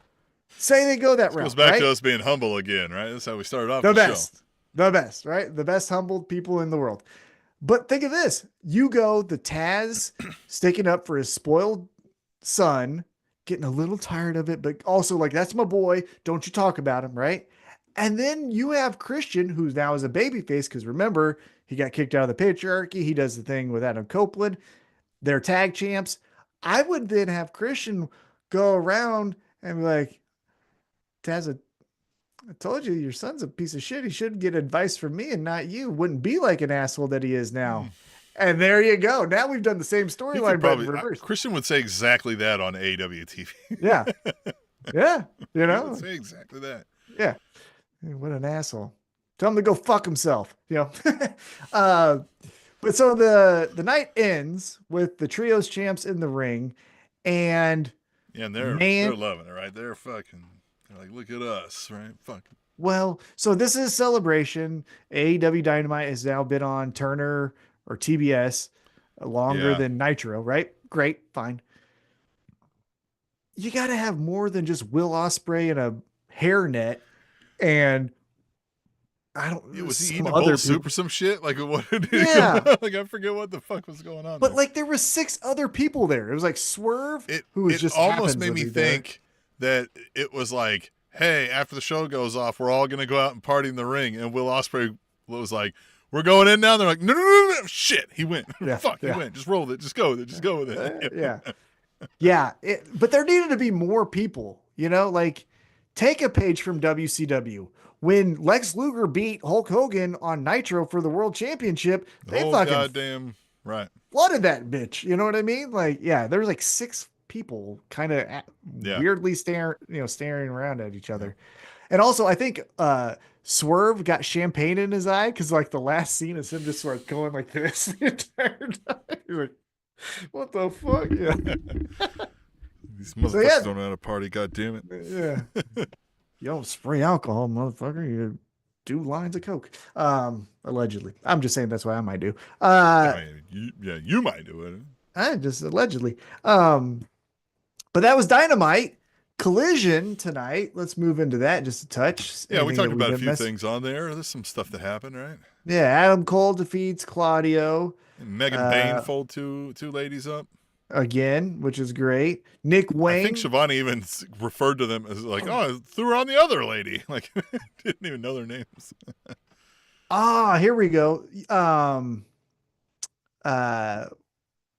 Say they go that route. Goes back right? to us being humble again, right? That's how we started off the show. The best, right? The best humbled people in the world. But think of this. You go the Taz sticking up for his spoiled son, getting a little tired of it, but also like, that's my boy. Don't you talk about him, right? And then you have Christian, who's now is a babyface, because remember, he got kicked out of the patriarchy. He does the thing with Adam Copeland. They're tag champs. I would then have Christian go around and be like, Taz, I told you your son's a piece of shit. He should get advice from me and not you. Wouldn't be like an asshole that he is now. And there you go. Now we've done the same storyline, but in reverse. Christian would say exactly that on AEW TV. Yeah. Yeah. He would say exactly that. Yeah. What an asshole. Tell him to go fuck himself. But so the night ends with the trios champs in the ring, and they're loving it, right? They're like, look at us, right? Fucking. Well, so this is Celebration. AEW Dynamite has now been on Turner or TBS longer than Nitro, right? Great, fine. You got to have more than just Will Ospreay and a hairnet and Yeah, was he some eating a bowl other of soup people. or some shit? Like, what did he Yeah. like, I forget what the fuck was going on But there. like there was 6 other people there. It was like Swerve, who was It just almost happens made to me be there. think that it was like, hey, after the show goes off, we're all gonna go out and party in the ring, and Will Ospreay was like, we're going in now. They're like, no, no, no, no, shit, he went. Yeah, Fuck, he yeah, went. Just roll with it. Just go with it. Just go with it. yeah, yeah. But there needed to be more people. Like take a page from WCW. When Lex Luger beat Hulk Hogan on Nitro for the World Championship, The they whole fucking goddamn right. flooded that bitch. You know what I mean? Like, yeah, there's like 6 people kind of Yeah. weirdly staring around at each other. And also, I think Swerve got champagne in his eye because like the last scene is him just sort of going like this the entire time. He's like, what the fuck? Yeah. These So motherfuckers yeah, don't know how to party. God damn it. yeah. You don't spray alcohol, motherfucker. You do lines of coke. Allegedly. I'm just saying that's what I might do. I mean, you might do it. I just allegedly. But that was Dynamite. Collision tonight. Let's move into that just a touch. Yeah, we Anything talked that about a didn't few miss? things on there. There's some stuff that happened, right? Yeah, Adam Cole defeats Claudio And Megan Bain fold two ladies up. again, which is great. Nick I think Wayne. Shivani even referred to them as like, oh, I threw her on the other lady. Like, didn't even know their names. Here we go.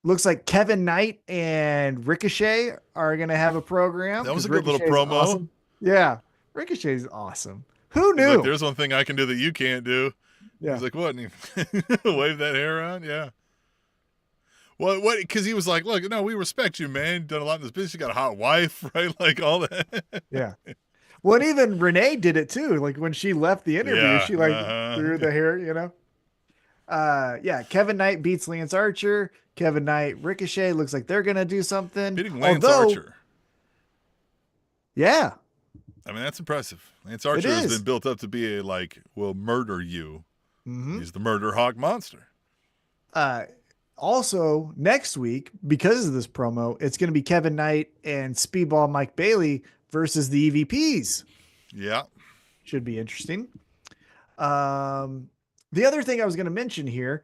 Looks like Kevin Knight and Ricochet are gonna have a program. That was 'cause a good little Ricochet's promo. awesome. Yeah, Ricochet's awesome. Who He's knew? like, there's one thing I can do that you can't do. Yeah. He's like, what? And he waved that hair around. Yeah. Well, what? Because he was like, look, no, we respect you, man. You've done a lot in this business. You got a hot wife, right? Like all that. Yeah. Well, and even Renee did it too. Like when she left the interview, Yeah, she threw the hair. Yeah. Kevin Knight beats Lance Archer. Kevin Knight, Ricochet looks like they're gonna do something. Beating Lance Archer. Yeah. I mean, that's impressive. Lance Archer has been built up to be a will murder you. Mm-hmm. He's the murder hawk monster. Also, next week, because of this promo, it's going to be Kevin Knight and Speedball Mike Bailey versus the EVPs. Yeah. Should be interesting. The other thing I was going to mention here,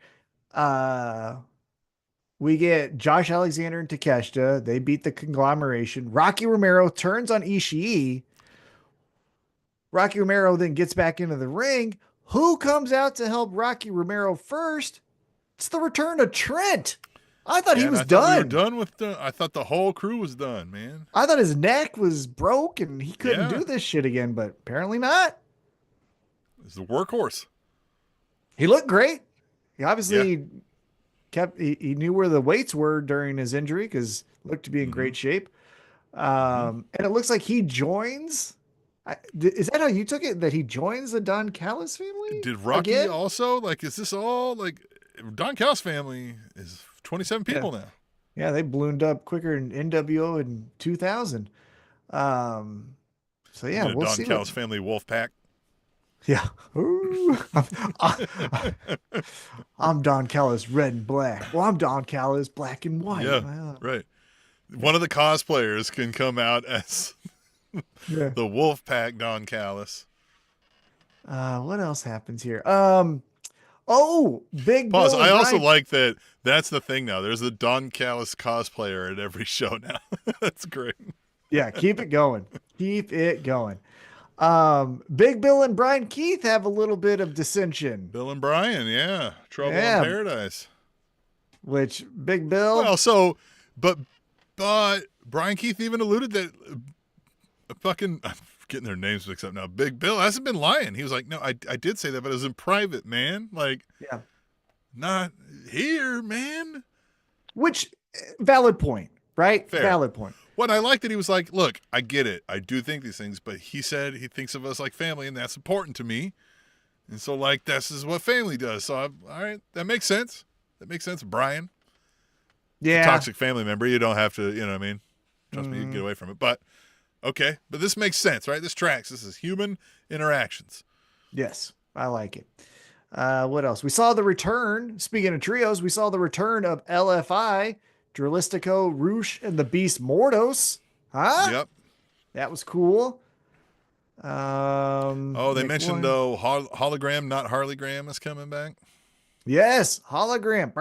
we get Josh Alexander and Takeshita. They beat the conglomeration. Rocky Romero turns on Ishii. Rocky Romero then gets back into the ring. Who comes out to help Rocky Romero first? It's the return of Trent. I thought he was done. We were done with I thought the whole crew was done, man. I thought his neck was broke and he couldn't do this shit again, but apparently not. It's the workhorse. He looked great. He obviously he knew where the weights were during his injury because looked to be in great shape. And it looks like he joins. Is that how you took it? That he joins the Don Callis family? Did Rocky also? Like, is this all like Don Callis family is 27 people now? Yeah, they ballooned up quicker in NWO in 2000. So yeah, we'll Don see. Callis family wolf pack. Yeah. Ooh. I'm Don Callis, red and black. Well, I'm Don Callis, black and white. Yeah, right. One of the cosplayers can come out as the wolf pack Don Callis. What else happens here? Big Pause. Bill I also like that. That's the thing now. There's a Don Callis cosplayer at every show now. That's great. Yeah, keep it going. Keep it going. Big Bill and Brian Keith have a little bit of dissension. Bill and Brian, yeah. Trouble in Paradise. Which Big Bill. Well, so, but Brian Keith even alluded that I'm getting their names mixed up now. Big Bill hasn't been lying. He was like, no, I did say that, but it was in private, man. Like, not here, man. Which, valid point, right? Fair. Valid point. What I like that he was like, look, I get it. I do think these things, but he said he thinks of us like family, and that's important to me. And so, like, this is what family does. So, all right, that makes sense. That makes sense, Brian. Yeah. It's a toxic family member. You don't have to, you know what I mean? Trust me, you can get away from it. But, okay. But this makes sense, right? This tracks. This is human interactions. Yes, I like it. What else? We saw the return. Speaking of trios, we saw the return of LFI, Dralistico, Roosh, and the Beast Mordos. Huh? Yep. That was cool. Oh, they mentioned McLaurin. hologram, not Harley Graham, is coming back. Yes, hologram.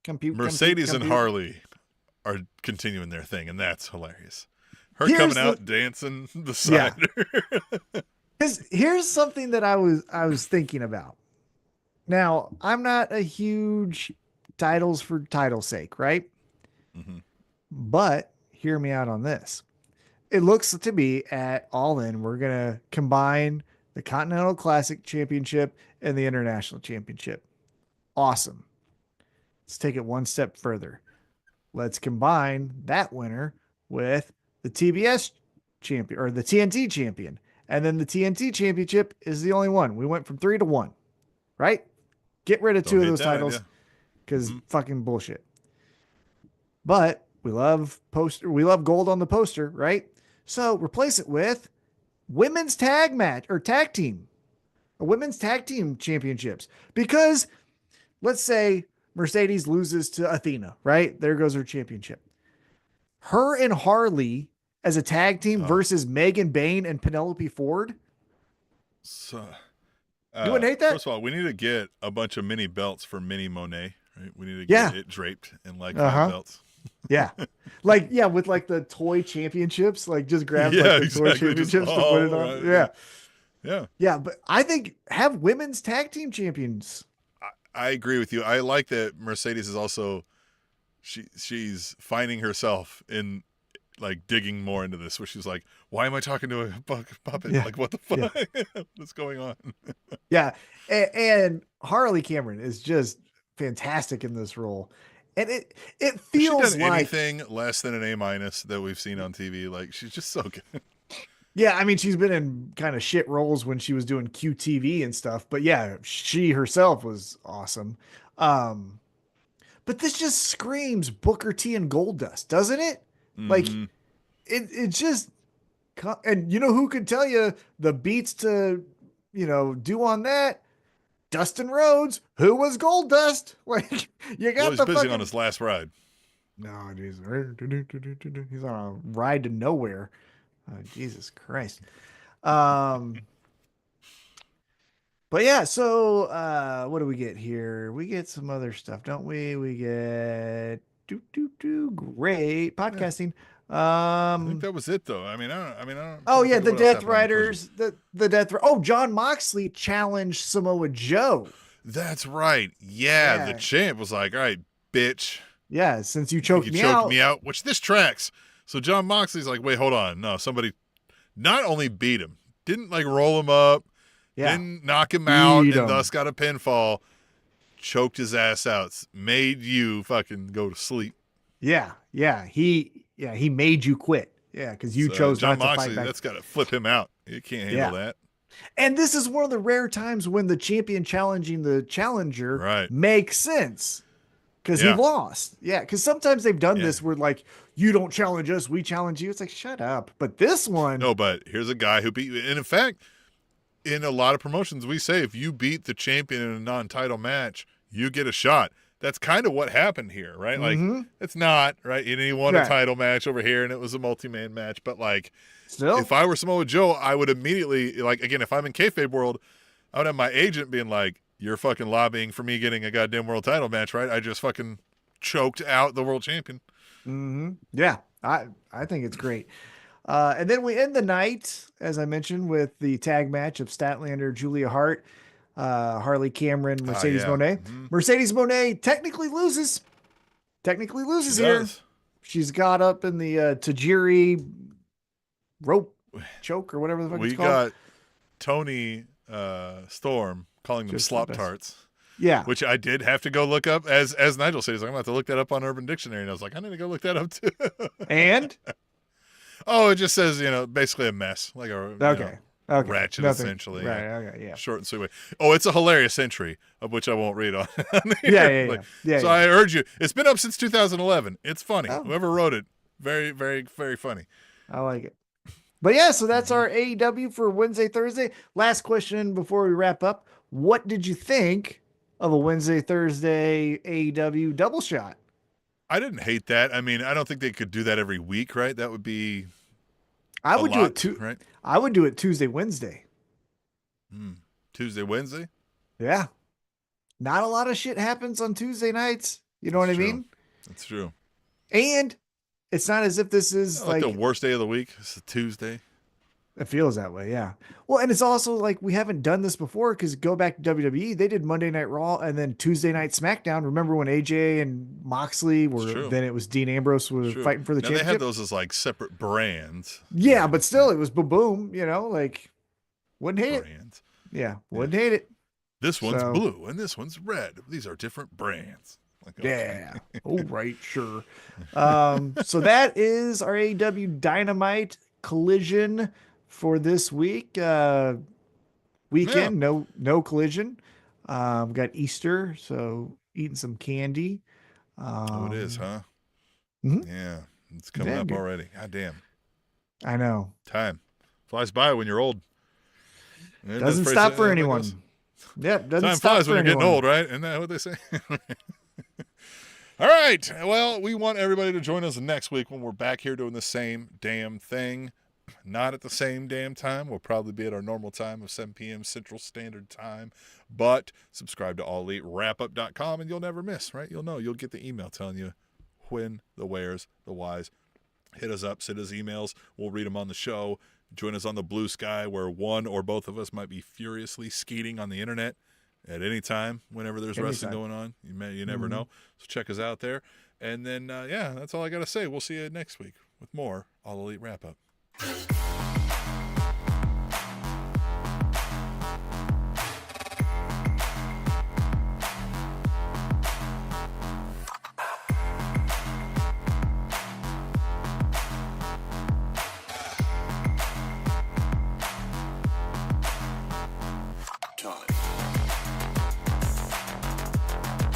Compute, Mercedes and compute. Harley are continuing their thing, and that's hilarious. Her coming Here's the out dancing yeah. beside her. Here's something that I was thinking about. Now, I'm not a huge titles for title's sake, right? Mhm. But hear me out on this. It looks to be at All In, we're gonna combine the Continental Classic Championship and the International Championship. Awesome. Let's take it one step further. Let's combine that winner with the TBS champion or the TNT champion. And then the TNT championship is the only one. We went from 3 to 1, right? Get rid of Don't two of hate those that titles idea. because Mhm. fucking bullshit. But we love gold on the poster, right? So replace it with women's tag match or tag team, a women's tag team championships. Because let's say Mercedes loses to Athena, right? There goes her championship. Her and Harley as a tag team Oh, versus Megan Bain and Penelope Ford. so You wouldn't hate that? first of all, we need to get a bunch of mini belts for Mini Monet. Right? We need to get Yeah. it draped in like Uh 5 huh. belts. Yeah. Like, yeah, with like the toy championships, like just grab like Yeah, the toy exactly. Just championships to put it all on. right. Yeah. Yeah. Yeah. But I think have women's tag team champions. I agree with you. I like that Mercedes is also she's finding herself in like digging more into this, where she's like, "Why am I talking to a puppet? Yeah. Like, what the Yeah. fuck? What's going on?" Yeah. And Harley Cameron is just fantastic in this role. And it Has she feels done like, anything less than an A- that we've seen on TV? Like, she's just so good. yeah, I mean, she's been in kind of shit roles when she was doing QTV and stuff, but yeah, she herself was awesome. Um, but this just screams Booker T and Goldust, doesn't it? Like Hmm. it just, and you know who could tell you the beats to, do on that? Dustin Rhodes, who was Goldust. Like you Well, got he's the busy on fucking his last ride. no, he's on a ride to nowhere. Jesus Christ. Um, but yeah, so what do we get here? We get some other stuff, don't we? We get great Yeah, podcasting. I think Um, that was it, though. I'm oh trying to yeah, think of the what else Death happened on the collision. Riders, the Death. Oh, John Moxley challenged Samoa Joe. That's right. Yeah, the Yeah, champ was like, "All right, bitch, yeah. Since you you think choked you me choked out, me out?" Which this tracks. So John Moxley's like, "Wait, hold on. No, somebody not only beat him, didn't like roll him up, yeah, didn't knock him out, beat and him. thus got a pinfall, choked his ass out, made you fucking go to sleep." He made you quit. Yeah, because you So chose John not to fight Moxley, back. that's got to flip him out. You can't handle Yeah. that. And this is one of the rare times when the champion challenging the challenger Right. makes sense because he Yeah. lost. Yeah, because sometimes they've done Yeah. this where like you don't challenge us, we challenge you. It's like shut up. But this one, No, but here's a guy who beat you. And in fact, in a lot of promotions, we say if you beat the champion in a non-title match, you get a shot. That's kind of what happened here, right? Like, mm-hmm, it's not, right? He won a right? title match over here, and it was a multi-man match. But, like, if Still, I were Samoa Joe, I would immediately, like, again, if I'm in kayfabe world, I would have my agent being like, "You're fucking lobbying for me getting a goddamn world title match, right? I just fucking choked out the world champion." mm-hmm, yeah. I think it's great. And then we end the night, as I mentioned, with the tag match of Statlander, Julia Hart, Harley Cameron, Ah, Mercedes yeah. Monet. Mhm. Mercedes Monet technically loses. Technically She loses here. does. She's got up in the Tajiri rope choke or whatever the fuck it's We called. got Tony Storm calling them Just the slop best. tarts, Yeah. which I did have to go look up. As Nigel said, he's like, "I'm going to have to look that up on Urban Dictionary." And I was like, I need to go look that up too. And Oh, it just says, basically a mess, like a okay. Okay. ratchet, Nothing. essentially. Right. Yeah. Okay. Yeah. Short and sweet way. Oh, it's a hilarious entry, of which I won't read on. here. Yeah. Yeah. Like, Yeah. Yeah. so yeah. I urge you. It's been up since 2011. It's funny. Oh. Whoever wrote it, very, very, very funny. I like it. But yeah, so that's Mhm. our AEW for Wednesday, Thursday. Last question before we wrap up. What did you think of a Wednesday, Thursday AEW double shot? I didn't hate that. I mean, I don't think they could do that every week, right? That would be I a would lot, do it right? I would do it Tuesday, Wednesday. Tuesday, Wednesday. Yeah. Not a lot of shit happens on Tuesday nights. You know That's what I true. mean? That's true. And it's not as if this is Like the like worst day of the week. It's a Tuesday. it feels that way, yeah. Well, and it's also like we haven't done this before because go back to WWE, they did Monday Night Raw and then Tuesday Night SmackDown. Remember when AJ and Moxley It's were? true. Then it was Dean Ambrose It's were true. fighting for the Now they had championship. those as like separate brands. Yeah, Right? but still, it was boom. You know, like wouldn't hate it. Brands. Yeah, Yeah. wouldn't hate it. This one's So- blue and this one's red. These are different brands. Like, okay. Yeah. Oh, right, sure. So that is our AEW Dynamite Collision for this week. Weekend, no collision. Got Easter, so eating some candy. Oh, it is, huh? Mhm. Yeah. It's coming Yeah, up good. already. God damn. I know. Time flies by when you're old. Isn't that Doesn't the phrase stop that- for that anyone. goes? Yep, doesn't Time stop flies for when you're getting anyone. old, right? Isn't that what they say? All right. Well, we want everybody to join us next week when we're back here doing the same damn thing. Not at the same damn time. We'll probably be at our normal time of 7 p.m. Central Standard Time. But subscribe to AllEliteWrapup.com and you'll never miss, right? You'll know. You'll get the email telling you when, the wheres, the whys. Hit us up, send us emails. We'll read them on the show. Join us on the Blue Sky where one or both of us might be furiously skeeting on the internet at any time whenever there's wrestling going on. You never know. So check us out there. And then, yeah, that's all I got to say. We'll see you next week with more All Elite Wrap Up.